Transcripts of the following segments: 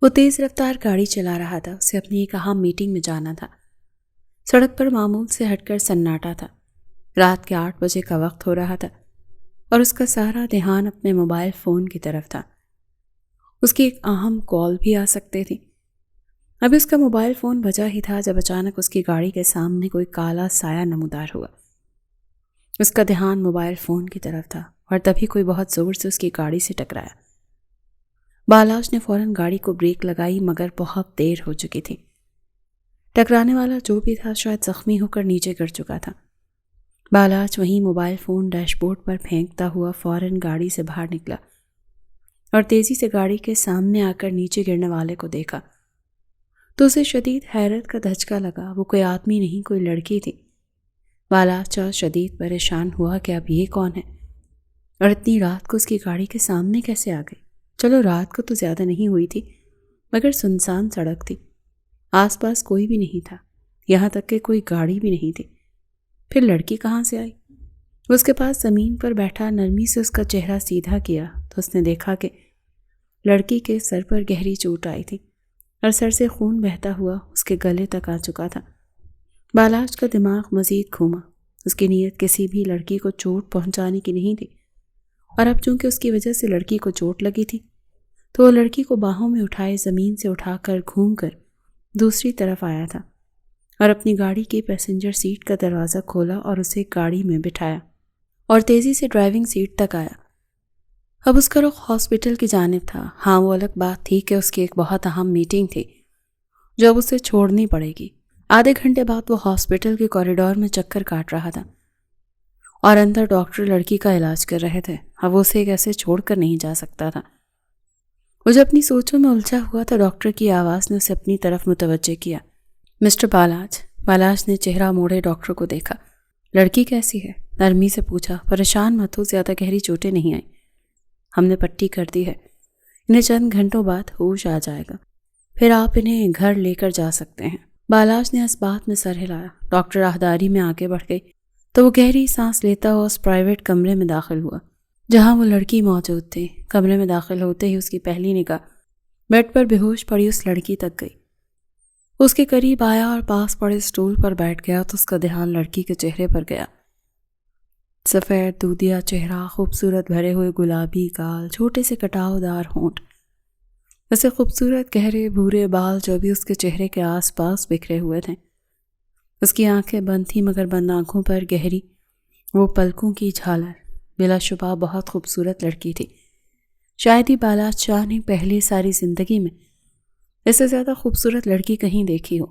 وہ تیز رفتار گاڑی چلا رہا تھا، اسے اپنی ایک اہم میٹنگ میں جانا تھا۔ سڑک پر معمول سے ہٹ کر سناٹا تھا۔ رات کے 8 بجے کا وقت ہو رہا تھا اور اس کا سارا دھیان اپنے موبائل فون کی طرف تھا۔ اس کی ایک اہم کال بھی آ سکتی تھی۔ ابھی اس کا موبائل فون بجا ہی تھا جب اچانک اس کی گاڑی کے سامنے کوئی کالا سایہ نمودار ہوا۔ اس کا دھیان موبائل فون کی طرف تھا اور تبھی کوئی بہت زور سے اس کی گاڑی سے ٹکرایا۔ بالاج نے فوراً گاڑی کو بریک لگائی مگر بہت دیر ہو چکی تھی۔ ٹکرانے والا جو بھی تھا شاید زخمی ہو کر نیچے گر چکا تھا۔ بالاج وہیں موبائل فون ڈیش بورڈ پر پھینکتا ہوا فوراً گاڑی سے باہر نکلا اور تیزی سے گاڑی کے سامنے آ کر نیچے گرنے والے کو دیکھا تو اسے شدید حیرت کا دھچکا لگا۔ وہ کوئی آدمی نہیں، کوئی لڑکی تھی۔ بالاج شدید پریشان ہوا کہ اب یہ کون ہے اور اتنی رات کو اس کی گاڑی کے سامنے کیسے آ گئی؟ چلو رات کو تو زیادہ نہیں ہوئی تھی مگر سنسان سڑک تھی، آس پاس کوئی بھی نہیں تھا، یہاں تک کہ کوئی گاڑی بھی نہیں تھی۔ پھر لڑکی کہاں سے آئی؟ اس کے پاس زمین پر بیٹھا نرمی سے اس کا چہرہ سیدھا کیا تو اس نے دیکھا کہ لڑکی کے سر پر گہری چوٹ آئی تھی اور سر سے خون بہتا ہوا اس کے گلے تک آ چکا تھا۔ بالاج کا دماغ مزید گھوما۔ اس کی نیت کسی بھی لڑکی کو چوٹ پہنچانے کی نہیں تھی اور اب چونکہ اس کی وجہ سے لڑکی کو چوٹ لگی تھی تو وہ لڑکی کو باہوں میں اٹھائے زمین سے اٹھا کر گھوم کر دوسری طرف آیا تھا اور اپنی گاڑی کی پیسنجر سیٹ کا دروازہ کھولا اور اسے گاڑی میں بٹھایا اور تیزی سے ڈرائیونگ سیٹ تک آیا۔ اب اس کا رخ ہاسپٹل کی جانب تھا۔ ہاں، وہ الگ بات تھی کہ اس کی ایک بہت اہم میٹنگ تھی جو اب اسے چھوڑنی پڑے گی۔ آدھے گھنٹے بعد وہ ہاسپٹل کے کوریڈور میں چکر کاٹ رہا تھا اور اندر ڈاکٹر لڑکی کا علاج کر رہے تھے۔ اب وہ اسے کیسے چھوڑ کر نہیں جا سکتا تھا۔ وہ جب اپنی سوچوں میں الجھا ہوا تھا، ڈاکٹر کی آواز نے اسے اپنی طرف متوجہ کیا۔ مسٹر بالاج۔ بالاج نے چہرہ موڑے ڈاکٹر کو دیکھا۔ لڑکی کیسی ہے؟ نرمی سے پوچھا۔ پریشان مت ہو، زیادہ گہری چوٹیں نہیں آئیں، ہم نے پٹی کر دی ہے، انہیں چند گھنٹوں بعد ہوش آ جائے گا، پھر آپ انہیں گھر لے کر جا سکتے ہیں۔ بالاج نے اس بات میں سر ہلایا۔ ڈاکٹر راہداری میں آگے بڑھ گئی تو وہ گہری سانس لیتا ہوا اس پرائیویٹ کمرے میں داخل ہوا جہاں وہ لڑکی موجود تھی۔ کمرے میں داخل ہوتے ہی اس کی پہلی نگاہ بیڈ پر بے ہوش پڑی اس لڑکی تک گئی۔ اس کے قریب آیا اور پاس پڑے اسٹول پر بیٹھ گیا تو اس کا دھیان لڑکی کے چہرے پر گیا۔ سفید دودھیا چہرہ، خوبصورت بھرے ہوئے گلابی گال، چھوٹے سے کٹاؤ دار ہونٹ، ایسے خوبصورت گہرے بھورے بال جو بھی اس کے چہرے کے آس پاس بکھرے ہوئے تھے۔ اس کی آنکھیں بند تھیں مگر بند آنکھوں پر گہری وہ پلکوں کی جھالر، بلا شبہ بہت خوبصورت لڑکی تھی۔ شاید ہی بالاج شاہ نے پہلی ساری زندگی میں اس سے زیادہ خوبصورت لڑکی کہیں دیکھی ہو۔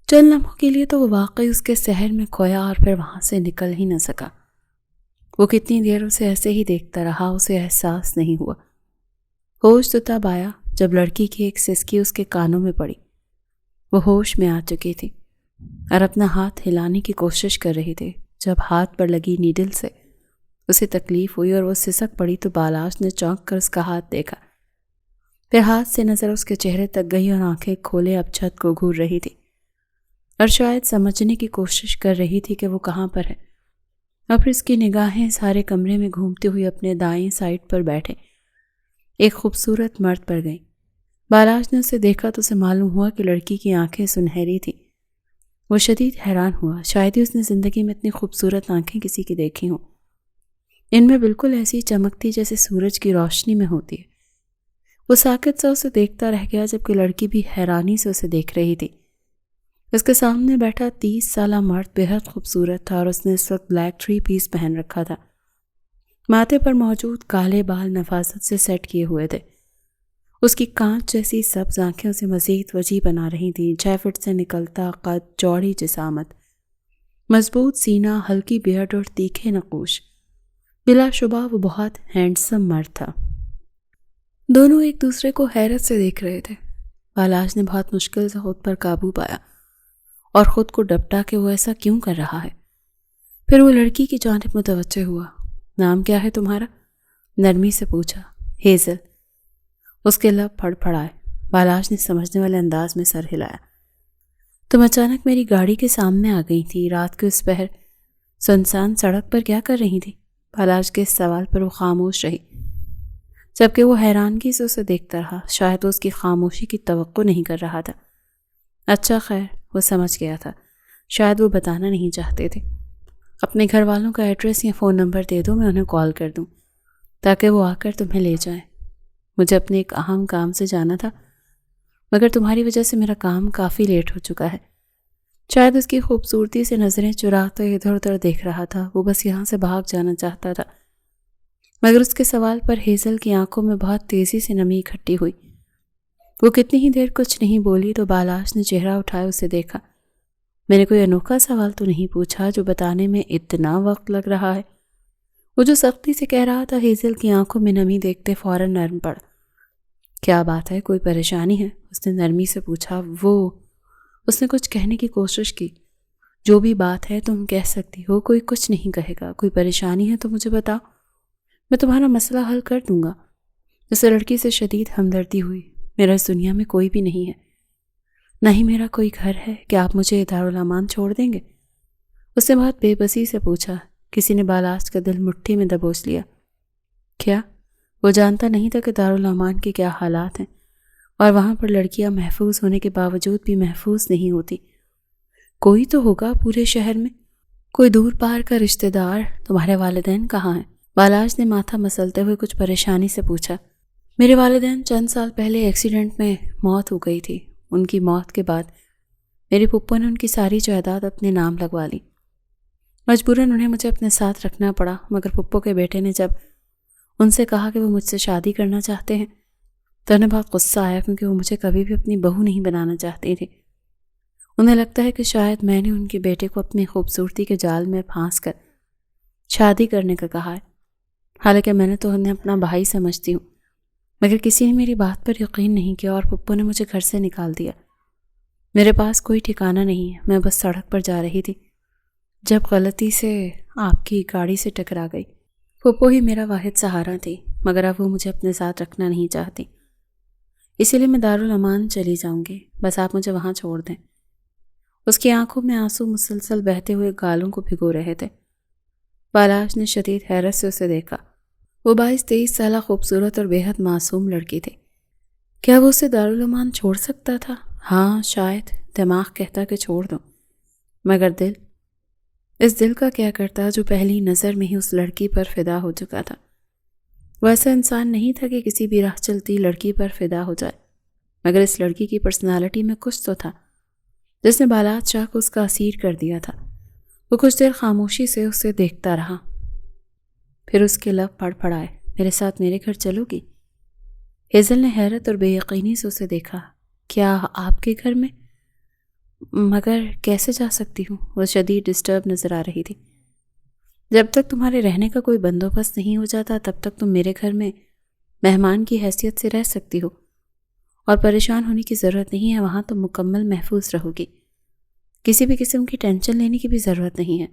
چند لمحوں کے لیے تو وہ واقعی اس کے سحر میں کھویا اور پھر وہاں سے نکل ہی نہ سکا۔ وہ کتنی دیر اسے ایسے ہی دیکھتا رہا، اسے احساس نہیں ہوا۔ ہوش تو تب آیا جب لڑکی کی ایک سسکی اس کے کانوں میں پڑی۔ وہ ہوش میں آ چکی تھی اور اپنا ہاتھ ہلانے کی کوشش کر رہی تھی جب ہاتھ پر لگی نیڈل سے اسے تکلیف ہوئی اور وہ سسک پڑی تو بالاج نے چونک کر اس کا ہاتھ دیکھا۔ پھر ہاتھ سے نظر اس کے چہرے تک گئی اور آنکھیں کھولے اب چھت کو گھور رہی تھی اور شاید سمجھنے کی کوشش کر رہی تھی کہ وہ کہاں پر ہے۔ اور پھر اس کی نگاہیں سارے کمرے میں گھومتی ہوئی اپنے دائیں سائڈ پر بیٹھے ایک خوبصورت مرد پر گئی۔ بالاج نے اسے دیکھا تو اسے معلوم ہوا کہ لڑکی کی آنکھیں سنہری تھیں۔ وہ شدید حیران ہوا، شاید ہی اس نے زندگی میں اتنی خوبصورت آنکھیں کسی کی دیکھی ہوں۔ ان میں بالکل ایسی چمک تھی جیسے سورج کی روشنی میں ہوتی ہے۔ وہ ساکت سا اسے دیکھتا رہ گیا جبکہ لڑکی بھی حیرانی سے اسے دیکھ رہی تھی۔ اس کے سامنے بیٹھا 30 سالہ مرد بے حد خوبصورت تھا اور اس نے اس وقت بلیک 3 پیس پہن رکھا تھا۔ ماتھے پر موجود کالے بال نفاست سے سیٹ کیے ہوئے تھے۔ اس کی کانچ جیسی سبز آنکھیں اسے مزید وجیح بنا رہی تھیں۔ 6 فٹ سے نکلتا قد، چوڑی جسامت، مضبوط سینہ، ہلکی بیئرڈ اور تیکھے نقوش، بلا شبہ وہ بہت ہینڈسم مرد تھا۔ دونوں ایک دوسرے کو حیرت سے دیکھ رہے تھے۔ بالاج نے بہت مشکل سے خود پر قابو پایا اور خود کو ڈپٹا کہ وہ ایسا کیوں کر رہا ہے۔ پھر وہ لڑکی کی جانب متوجہ ہوا۔ نام کیا ہے تمہارا؟ نرمی سے پوچھا۔ ہیزل۔ اس کے لب پھڑ پھڑائے۔ بالاج نے سمجھنے والے انداز میں سر ہلایا۔ تم اچانک میری گاڑی کے سامنے آ گئی تھی، رات کے اس پہر سنسان سڑک پر کیا کر رہی تھی؟ بالاج کے اس سوال پر وہ خاموش رہی۔ جبکہ وہ حیرانگی سے اسے دیکھتا رہا، شاید وہ اس کی خاموشی کی توقع نہیں کر رہا تھا۔ اچھا خیر، وہ سمجھ گیا تھا، شاید وہ بتانا نہیں چاہتے تھے۔ اپنے گھر والوں کا ایڈریس یا فون نمبر دے دو، میں انہیں کال کر دوں تاکہ وہ آ کر تمہیں لے جائیں۔ مجھے اپنے ایک اہم کام سے جانا تھا، مگر تمہاری وجہ سے میرا کام کافی لیٹ ہو چکا ہے۔ شاید اس کی خوبصورتی سے نظریں چراتے ادھر ادھر دیکھ رہا تھا، وہ بس یہاں سے بھاگ جانا چاہتا تھا، مگر اس کے سوال پر ہیزل کی آنکھوں میں بہت تیزی سے نمی اکٹھی ہوئی۔ وہ کتنی ہی دیر کچھ نہیں بولی تو بالاش نے چہرہ اٹھائے اسے دیکھا۔ میں نے کوئی انوکھا سوال تو نہیں پوچھا جو بتانے میں اتنا وقت لگ رہا ہے؟ وہ جو سختی سے کہہ رہا تھا ہیزل کی آنکھوں میں نمی دیکھتے فوراً نرم پڑ۔ کیا بات ہے، کوئی پریشانی ہے؟ اس نے نرمی سے پوچھا۔ اس نے کچھ کہنے کی کوشش کی۔ جو بھی بات ہے تم کہہ سکتی ہو، کوئی کچھ نہیں کہے گا۔ کوئی پریشانی ہے تو مجھے بتاؤ، میں تمہارا مسئلہ حل کر دوں گا۔ اسے لڑکی سے شدید ہمدردی ہوئی۔ میرا اس دنیا میں کوئی بھی نہیں ہے، نہ ہی میرا کوئی گھر ہے، کیا آپ مجھے دارالامان چھوڑ دیں گے؟ اس نے بہت بے بسی سے پوچھا۔ کسی نے بالاش کا دل مٹھی میں دبوچ لیا۔ کیا؟ وہ جانتا نہیں تھا کہ دارالامان کے کیا حالات ہیں، اور وہاں پر لڑکیاں محفوظ ہونے کے باوجود بھی محفوظ نہیں ہوتی۔ کوئی تو ہوگا پورے شہر میں، کوئی دور پار کا رشتہ دار۔ تمہارے والدین کہاں ہیں؟ بالاش نے ماتھا مسلتے ہوئے کچھ پریشانی سے پوچھا۔ میرے والدین چند سال پہلے ایکسیڈنٹ میں موت ہو گئی تھی۔ ان کی موت کے بعد میری پھپھو نے ان کی ساری جائیداد اپنے نام لگوا لی۔ مجبوراً انہیں مجھے اپنے ساتھ رکھنا پڑا، مگر پھپھو کے بیٹے نے جب ان سے کہا کہ وہ مجھ سے شادی کرنا چاہتے ہیں تو انہیں بہت غصہ آیا، کیونکہ وہ مجھے کبھی بھی اپنی بہو نہیں بنانا چاہتی تھی۔ انہیں لگتا ہے کہ شاید میں نے ان کے بیٹے کو اپنی خوبصورتی کے جال میں پھانس کر شادی کرنے کا کہا ہے، حالانکہ میں نے تو انہیں اپنا بھائی سمجھتی ہوں، مگر کسی نے میری بات پر یقین نہیں کیا اور پھپھو نے مجھے گھر سے نکال دیا۔ میرے پاس کوئی ٹھکانہ نہیں ہے، میں بس سڑک پر جا رہی تھی جب غلطی سے آپ کی گاڑی سے ٹکرا گئی۔ پھپھو ہی میرا واحد سہارا تھی، مگر اب وہ مجھے اپنے ساتھ رکھنا نہیں چاہتی، اسی لیے میں دارالامان چلی جاؤں گی، بس آپ مجھے وہاں چھوڑ دیں۔ اس کی آنکھوں میں آنسو مسلسل بہتے ہوئے گالوں کو بھگو رہے تھے۔ بالاش نے شدید حیرت سے اسے دیکھا۔ وہ 22-23 سالہ خوبصورت اور بے حد معصوم لڑکی تھی۔ کیا وہ اسے دارالامان چھوڑ سکتا تھا؟ ہاں شاید، دماغ کہتا کہ چھوڑ دو، مگر اس دل کا کیا کرتا جو پہلی نظر میں ہی اس لڑکی پر فدا ہو چکا تھا؟ وہ ایسا انسان نہیں تھا کہ کسی بھی راہ چلتی لڑکی پر فدا ہو جائے، مگر اس لڑکی کی پرسنالٹی میں کچھ تو تھا جس نے بالاش شاہ کو اس کا اسیر کر دیا تھا۔ وہ کچھ دیر خاموشی سے اسے دیکھتا رہا، پھر اس کے لب پڑپڑائے۔ میرے ساتھ میرے گھر چلو گی؟ ہیزل نے حیرت اور بے یقینی سے اسے دیکھا۔ کیا آپ کے گھر میں؟ مگر کیسے جا سکتی ہوں؟ وہ شدید ڈسٹرب نظر آ رہی تھی۔ جب تک تمہارے رہنے کا کوئی بندوبست نہیں ہو جاتا تب تک تم میرے گھر میں مہمان کی حیثیت سے رہ سکتی ہو، اور پریشان ہونے کی ضرورت نہیں ہے، وہاں تم مکمل محفوظ رہو گی، کسی بھی قسم کی ٹینشن لینے کی بھی ضرورت نہیں ہے۔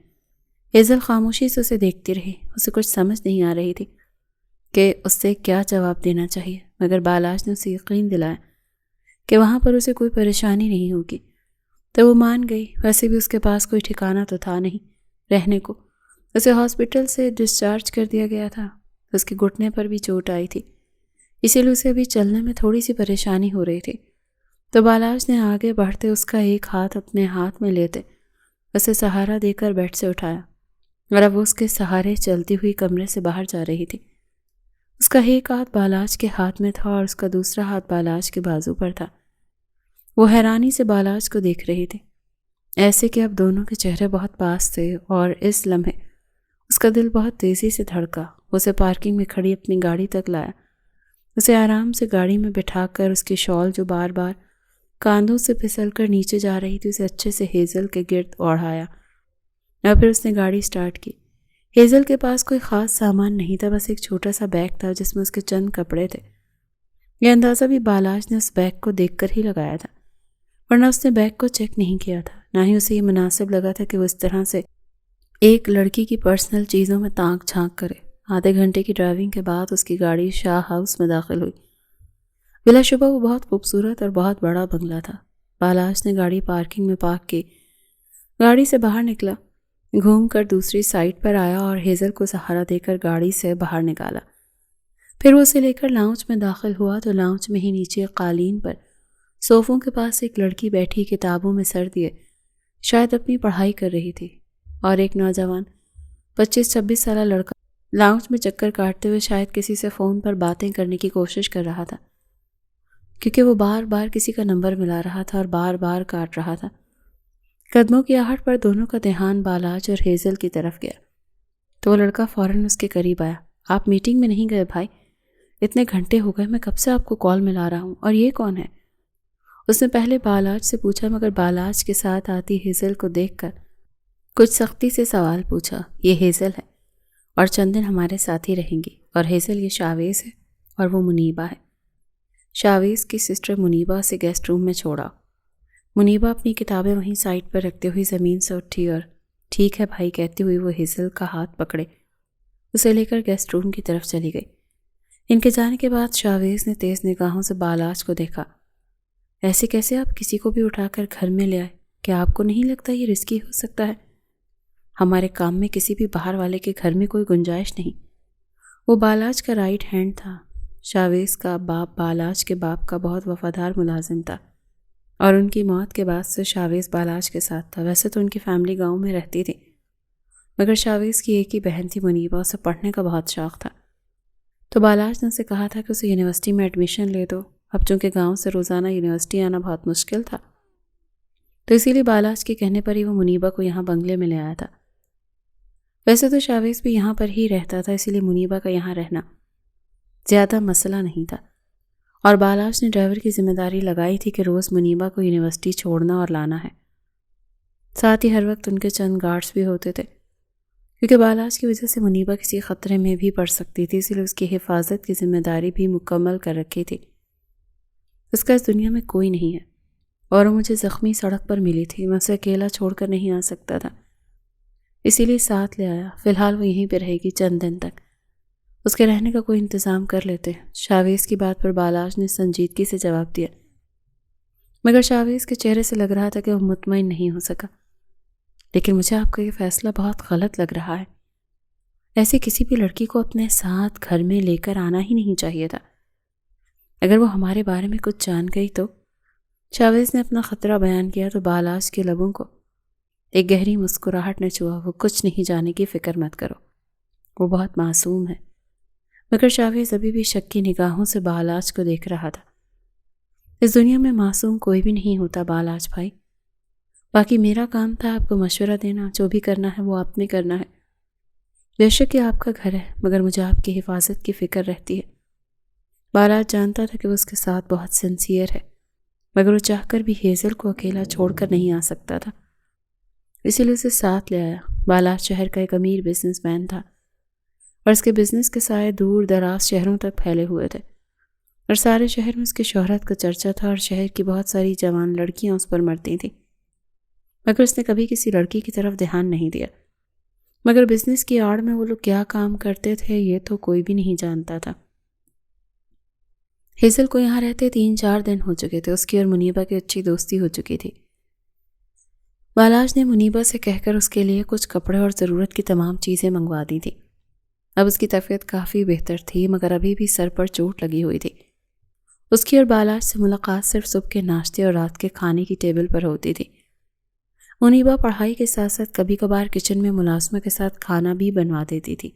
ہیزل خاموشی سے اسے دیکھتی رہی، اسے کچھ سمجھ نہیں آ رہی تھی کہ اس سے کیا جواب دینا چاہیے، مگر بالاش نے اسے یقین دلایا کہ وہاں پر اسے کوئی پریشانی نہیں ہوگی، تو وہ مان گئی۔ ویسے بھی اس کے پاس کوئی ٹھکانہ تو تھا نہیں رہنے کو، اسے ہاسپٹل سے ڈسچارج کر دیا گیا تھا، اس کے گھٹنے پر بھی چوٹ آئی تھی، اسی لیے اسے ابھی چلنے میں تھوڑی سی پریشانی ہو رہی تھی۔ تو بالاش نے آگے بڑھتے اس کا ایک ہاتھ اپنے ہاتھ میں لیتے اسے سہارا دے کر بیڈ سے اٹھایا، اور اب وہ اس کے سہارے چلتی ہوئی کمرے سے باہر جا رہی تھی۔ اس کا ایک ہاتھ بالاش کے ہاتھ میں تھا اور اس کا دوسرا ہاتھ بالاش کے بازو پر تھا۔ وہ حیرانی سے بالاش کو دیکھ رہی تھی، ایسے کہ اب دونوں کے چہرے بہت پاس تھے، اور اس لمحے اس کا دل بہت تیزی سے دھڑکا۔ اسے پارکنگ میں کھڑی اپنی گاڑی تک لایا، اسے آرام سے گاڑی میں بٹھا کر اس کی شال جو بار بار کاندھوں سے پھسل کر نیچے جا رہی تھی اسے اچھے سے ہیزل کے گرد اوڑھایا، اور پھر اس نے گاڑی سٹارٹ کی۔ ہیزل کے پاس کوئی خاص سامان نہیں تھا، بس ایک چھوٹا سا بیگ تھا جس میں اس کے چند کپڑے تھے۔ یہ اندازہ بھی بالاش نے اس بیگ کو دیکھ کر ہی لگایا تھا، ورنہ اس نے بیگ کو چیک نہیں کیا تھا، نہ ہی اسے یہ مناسب لگا تھا کہ وہ اس طرح سے ایک لڑکی کی پرسنل چیزوں میں تانک جھانک کرے۔ آدھے گھنٹے کی ڈرائیونگ کے بعد اس کی گاڑی شاہ ہاؤس میں داخل ہوئی۔ بلا شبہ وہ بہت خوبصورت اور بہت بڑا بنگلہ تھا۔ بالاش نے گاڑی پارکنگ میں پارک کی، گاڑی سے باہر نکلا، گھوم کر دوسری سائٹ پر آیا اور ہیزل کو سہارا دے کر گاڑی سے باہر نکالا۔ پھر وہ اسے لے کر لاؤنج میں داخل ہوا تو لاؤنج میں ہی نیچے قالین پر صوفوں کے پاس ایک لڑکی بیٹھی کتابوں میں سر دیے شاید اپنی پڑھائی کر رہی تھی، اور ایک نوجوان 25-26 سالہ لڑکا لاؤنج میں چکر کاٹتے ہوئے شاید کسی سے فون پر باتیں کرنے کی کوشش کر رہا تھا، کیونکہ وہ بار بار کسی کا نمبر ملا رہا تھا اور بار بار کاٹ رہا تھا۔ قدموں کی آہٹ پر دونوں کا دھیان بالاج اور ہیزل کی طرف گیا تو وہ لڑکا فوراً اس کے قریب آیا۔ آپ میٹنگ میں نہیں گئے بھائی؟ اتنے گھنٹے ہو گئے، میں کب سے آپ کو کال ملا رہا ہوں، اور یہ کون ہے؟ اس نے پہلے بالاج سے پوچھا، مگر بالاج کے ساتھ آتی ہیزل کو دیکھ کر کچھ سختی سے سوال پوچھا۔ یہ ہیزل ہے اور چند دن ہمارے ساتھ ہی رہیں گی، اور ہیزل یہ شاویز ہے اور وہ منیبا ہے۔ شاویز کی سسٹر منیبا سے گیسٹ روم میں چھوڑا۔ منیبا اپنی کتابیں وہیں سائٹ پر رکھتے ہوئی زمین سے اٹھی اور ٹھیک ہے بھائی کہتی ہوئی وہ ہیزل کا ہاتھ پکڑے اسے لے کر گیسٹ روم کی طرف چلی گئی۔ ان کے جانے کے بعد شاویز نے تیز نگاہوں سے بالاج کو دیکھا۔ ایسے کیسے آپ کسی کو بھی اٹھا کر گھر میں لے آئے؟ کیا آپ کو نہیں لگتا یہ رسکی ہو سکتا ہے؟ ہمارے کام میں کسی بھی باہر والے کے گھر میں کوئی گنجائش نہیں۔ وہ بالاج کا رائٹ ہینڈ تھا۔ شاویز کا باپ بالاج کے باپ کا بہت وفادار ملازم تھا، اور ان کی موت کے بعد سے شاویز بالاج کے ساتھ تھا۔ ویسے تو ان کی فیملی گاؤں میں رہتی تھی، مگر شاویز کی ایک ہی بہن تھی منیبا، اسے پڑھنے کا بہت شوق تھا، تو بالاج نے اسے کہا تھا کہ اسے یونیورسٹی میں ایڈمیشن لے دو۔ اب چونکہ گاؤں سے روزانہ یونیورسٹی آنا بہت مشکل تھا، تو اسی لیے بالاج کے کہنے پر ہی وہ منیبا کو یہاں بنگلے میں لے آیا تھا۔ ویسے تو شاویز بھی یہاں پر ہی رہتا تھا، اسی لیے منیبا کا یہاں رہنا زیادہ مسئلہ نہیں تھا، اور بالاج نے ڈرائیور کی ذمہ داری لگائی تھی کہ روز منیبا کو یونیورسٹی چھوڑنا اور لانا ہے۔ ساتھ ہی ہر وقت ان کے چند گارڈز بھی ہوتے تھے، کیونکہ بالاج کی وجہ سے منیبا کسی خطرے میں بھی پڑ سکتی تھی، اسی لیے اس کی حفاظت کی ذمہ داری بھی مکمل کر رکھی تھی۔ اس کا اس دنیا میں کوئی نہیں ہے، اور وہ مجھے زخمی سڑک پر ملی تھی، میں اسے اکیلا چھوڑ کر نہیں آ سکتا تھا، اسی لیے ساتھ لے آیا۔ فی الحال وہ یہیں پہ رہے گی چند دن تک، اس کے رہنے کا کوئی انتظام کر لیتے۔ شاویز کی بات پر بالاج نے سنجیدگی سے جواب دیا، مگر شاویز کے چہرے سے لگ رہا تھا کہ وہ مطمئن نہیں ہو سکا۔ لیکن مجھے آپ کا یہ فیصلہ بہت غلط لگ رہا ہے، ایسے کسی بھی لڑکی کو اپنے ساتھ گھر میں لے کر آنا ہی نہیں چاہیے تھا۔ اگر وہ ہمارے بارے میں کچھ جان گئی تو؟ شاویز نے اپنا خطرہ بیان کیا تو بالاج کے لبوں کو ایک گہری مسکراہٹ نے چھوا۔ وہ کچھ نہیں جانے کی فکر مت کرو، وہ بہت معصوم ہے۔ مگر شاویز ابھی بھی شک کی نگاہوں سے بالاج کو دیکھ رہا تھا۔ اس دنیا میں معصوم کوئی بھی نہیں ہوتا بالاج بھائی، باقی میرا کام تھا آپ کو مشورہ دینا، جو بھی کرنا ہے وہ آپ نے کرنا ہے۔ بے شک یہ آپ کا گھر ہے، مگر مجھے آپ کی حفاظت کی فکر رہتی ہے۔ بالاج جانتا تھا کہ وہ اس کے ساتھ بہت سنسیئر ہے، مگر وہ چاہ کر بھی ہیزل کو اکیلا چھوڑ کر نہیں آ سکتا تھا، اسی لیے اسے ساتھ لے آیا۔ بالاج شہر کا ایک امیر بزنس مین تھا، اور اس کے بزنس کے سائے دور دراز شہروں تک پھیلے ہوئے تھے، اور سارے شہر میں اس کی شہرت کا چرچا تھا، اور شہر کی بہت ساری جوان لڑکیاں اس پر مرتی تھیں، مگر اس نے کبھی کسی لڑکی کی طرف دھیان نہیں دیا۔ مگر بزنس کی آڑ میں وہ لوگ کیا کام کرتے تھے یہ تو کوئی بھی نہیں جانتا تھا۔ ہیزل کو یہاں رہتے 3-4 دن ہو چکے تھے، اس کی اور منیبا کی اچھی دوستی ہو چکی تھی۔ بالاج نے منیبا سے کہہ کر اس کے لیے کچھ کپڑے اور ضرورت کی تمام چیزیں منگوا دی تھی۔ اب اس کی طبیعت کافی بہتر تھی، مگر ابھی بھی سر پر چوٹ لگی ہوئی تھی۔ اس کی اور بالاج سے ملاقات صرف صبح کے ناشتے اور رات کے کھانے کی ٹیبل پر ہوتی تھی۔ منیبا پڑھائی کے ساتھ ساتھ کبھی کبھار کچن میں ملازمہ کے ساتھ کھانا بھی بنوا دیتی تھی،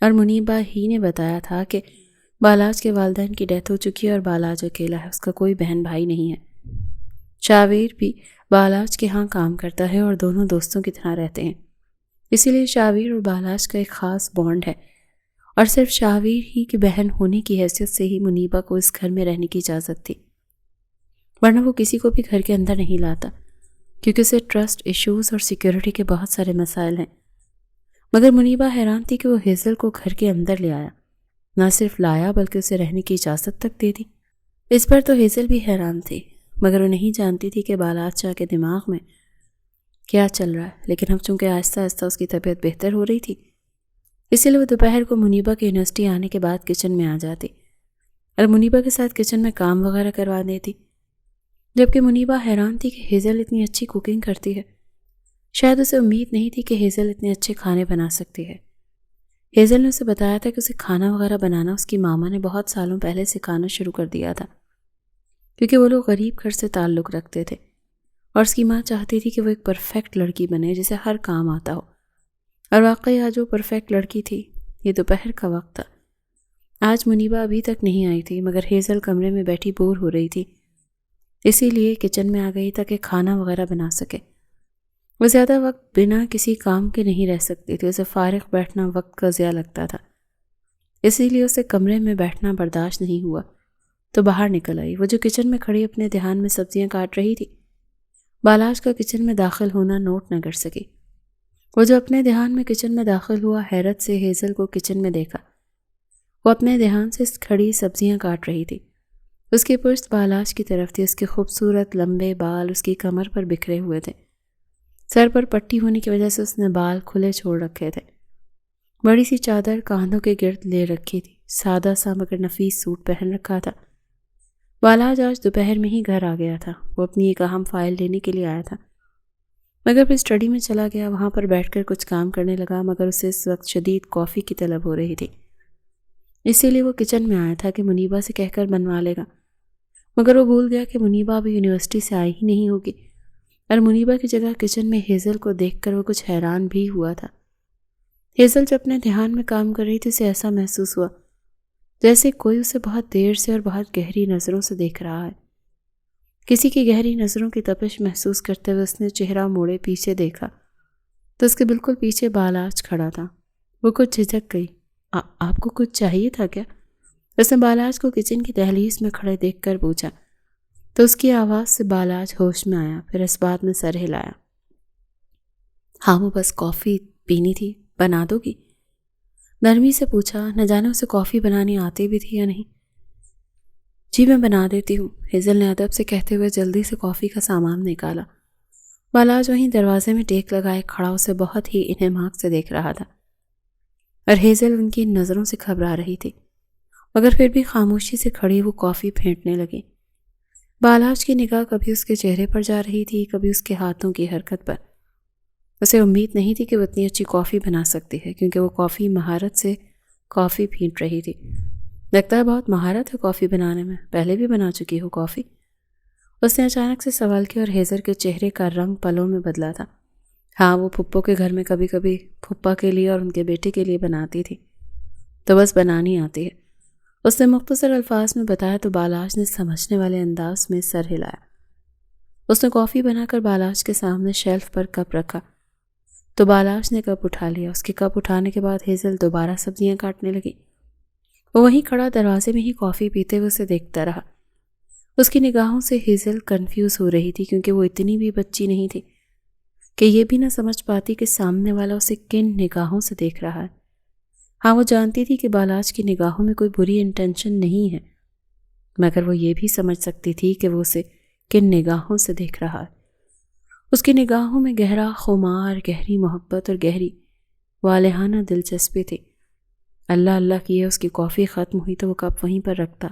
اور منیبا ہی نے بتایا تھا کہ بالاج کے والدین کی ڈیتھ ہو چکی ہے اور بالاج اکیلا ہے، اس کا کوئی بہن بھائی نہیں ہے۔ شاویر بھی بالاج کے ہاں کام کرتا ہے اور دونوں دوستوں کی طرح رہتے ہیں، اسی لیے شاویر اور بالاج کا ایک خاص بانڈ ہے، اور صرف شاویر ہی کی بہن ہونے کی حیثیت سے ہی منیبا کو اس گھر میں رہنے کی اجازت تھی، ورنہ وہ کسی کو بھی گھر کے اندر نہیں لاتا، کیونکہ اسے ٹرسٹ ایشوز اور سیکیورٹی کے بہت سارے مسائل ہیں۔ مگر منیبا حیران تھی کہ وہ ہیزل کو گھر کے اندر لے آیا، نہ صرف لایا بلکہ اسے رہنے کی اجازت تک دے دی۔ اس پر تو ہیزل بھی حیران تھی، مگر وہ نہیں جانتی تھی کہ بالاج شاہ کے دماغ میں کیا چل رہا ہے۔ لیکن اب چونکہ آہستہ آہستہ اس کی طبیعت بہتر ہو رہی تھی، اسی لیے وہ دوپہر کو منیبا کے یونیورسٹی آنے کے بعد کچن میں آ جاتی اور منیبا کے ساتھ کچن میں کام وغیرہ کروا دیتی، جبکہ منیبا حیران تھی کہ ہیزل اتنی اچھی کوکنگ کرتی ہے۔ شاید اسے امید نہیں تھی کہ ہیزل اتنے اچھے کھانے بنا سکتی ہے۔ ہیزل نے اسے بتایا تھا کہ اسے کھانا وغیرہ بنانا اس کی ماما نے بہت سالوں پہلے سکھانا شروع کر دیا تھا، کیونکہ وہ لوگ غریب گھر سے تعلق رکھتے تھے اور اس کی ماں چاہتی تھی کہ وہ ایک پرفیکٹ لڑکی بنے جسے ہر کام آتا ہو۔ اور واقعی آج وہ پرفیکٹ لڑکی تھی۔ یہ دوپہر کا وقت تھا۔ آج منیبا ابھی تک نہیں آئی تھی، مگر ہیزل کمرے میں بیٹھی بور ہو رہی تھی، اسی لیے کچن میں آ گئی تاکہ کھانا وغیرہ بنا سکے۔ وہ زیادہ وقت بنا کسی کام کے نہیں رہ سکتی تھی، اسے فارغ بیٹھنا وقت کا ضیاع لگتا تھا، اسی لیے اسے کمرے میں بیٹھنا برداشت نہیں ہوا تو باہر نکل آئی۔ وہ جو کچن میں کھڑی اپنے دھیان میں سبزیاں کاٹ رہی تھی، بالاج کا کچن میں داخل ہونا نوٹ نہ کر سکی۔ وہ جو اپنے دھیان میں کچن میں داخل ہوا، حیرت سے ہیزل کو کچن میں دیکھا۔ وہ اپنے دھیان سے کھڑی سبزیاں کاٹ رہی تھی۔ اس کی پشت بالاج کی طرف تھی، اس کے خوبصورت لمبے بال اس کی کمر پر بکھرے ہوئے تھے۔ سر پر پٹی ہونے کی وجہ سے اس نے بال کھلے چھوڑ رکھے تھے۔ بڑی سی چادر کاندھوں کے گرد لے رکھی تھی، سادہ سا مگر نفیس سوٹ پہن رکھا تھا۔ بالاج آج دوپہر میں ہی گھر آ گیا تھا۔ وہ اپنی ایک اہم فائل لینے کے لیے آیا تھا، مگر پھر اسٹڈی میں چلا گیا۔ وہاں پر بیٹھ کر کچھ کام کرنے لگا، مگر اسے اس وقت شدید کافی کی طلب ہو رہی تھی، اسی لیے وہ کچن میں آیا تھا کہ منیبا سے کہہ کر بنوا لے گا، مگر وہ بھول گیا کہ منیبا ابھی یونیورسٹی سے آئی ہی نہیں ہوگی، اور منیبا کی جگہ کچن میں ہیزل کو دیکھ کر وہ کچھ حیران بھی ہوا تھا۔ ہیزل جو اپنے دھیان میں کام کر رہی تھی، اسے ایسا محسوس ہوا جیسے کوئی اسے بہت دیر سے اور بہت گہری نظروں سے دیکھ رہا ہے۔ کسی کی گہری نظروں کی تپش محسوس کرتے ہوئے اس نے چہرہ موڑے پیچھے دیکھا تو اس کے بالکل پیچھے بالاج کھڑا تھا۔ وہ کچھ جھجک گئی۔ آپ کو کچھ چاہیے تھا کیا؟ اس نے بالاج کو کچن کی دہلیز میں کھڑے دیکھ کر پوچھا تو اس کی آواز سے بالاج ہوش میں آیا، پھر اس بات میں سر ہلایا۔ ہاں، وہ بس کافی پینی تھی، بنا دو گی؟ نرمی سے پوچھا، نہ جانے اسے کافی بنانی آتی بھی تھی یا نہیں۔ جی میں بنا دیتی ہوں، ہیزل نے ادب سے کہتے ہوئے جلدی سے کافی کا سامان نکالا۔ بالاج وہیں دروازے میں ٹیک لگائے کھڑا اسے بہت ہی انہماک سے دیکھ رہا تھا، اور ہیزل ان کی نظروں سے گھبرا رہی تھی، مگر پھر بھی خاموشی سے کھڑی وہ کافی پھینٹنے لگی۔ بالاج کی نگاہ کبھی اس کے چہرے پر جا رہی تھی، کبھی اس کے ہاتھوں کی حرکت پر۔ اسے امید نہیں تھی کہ وہ اتنی اچھی کافی بنا سکتی ہے، کیونکہ وہ کافی مہارت سے کافی پھینٹ رہی تھی۔ لگتا ہے بہت مہارت ہے کافی بنانے میں، پہلے بھی بنا چکی ہو کافی؟ اس نے اچانک سے سوال کیا، اور ہیزل کے چہرے کا رنگ پلوں میں بدلا تھا۔ ہاں، وہ پھپھو کے گھر میں کبھی کبھی پھپھا کے لیے اور ان کے بیٹے کے لیے بناتی تھی، تو بس بنانی آتی ہے، اس نے مختصر الفاظ میں بتایا تو بالاج نے سمجھنے والے انداز میں سر ہلایا۔ اس نے کافی بنا کر بالاج کے سامنے شیلف پر کپ رکھا تو بالاج نے کپ اٹھا لیا۔ اس کے کپ اٹھانے کے بعد ہیزل دوبارہ سبزیاں کاٹنے لگی۔ وہ وہیں کھڑا دروازے میں ہی کافی پیتے ہوئے اسے دیکھتا رہا۔ اس کی نگاہوں سے ہیزل کنفیوز ہو رہی تھی، کیونکہ وہ اتنی بھی بچی نہیں تھی کہ یہ بھی نہ سمجھ پاتی کہ سامنے والا اسے کن نگاہوں سے دیکھ رہا ہے۔ ہاں، وہ جانتی تھی کہ بالاج کی نگاہوں میں کوئی بری انٹینشن نہیں ہے، مگر وہ یہ بھی سمجھ سکتی تھی کہ وہ اسے کن نگاہوں سے دیکھ رہا ہے۔ اس کی نگاہوں میں گہرا خمار، گہری محبت اور گہری والہانہ دلچسپی تھی۔ اللہ اللہ کیے اس کی کافی ختم ہوئی تو وہ کپ وہیں پر رکھتا،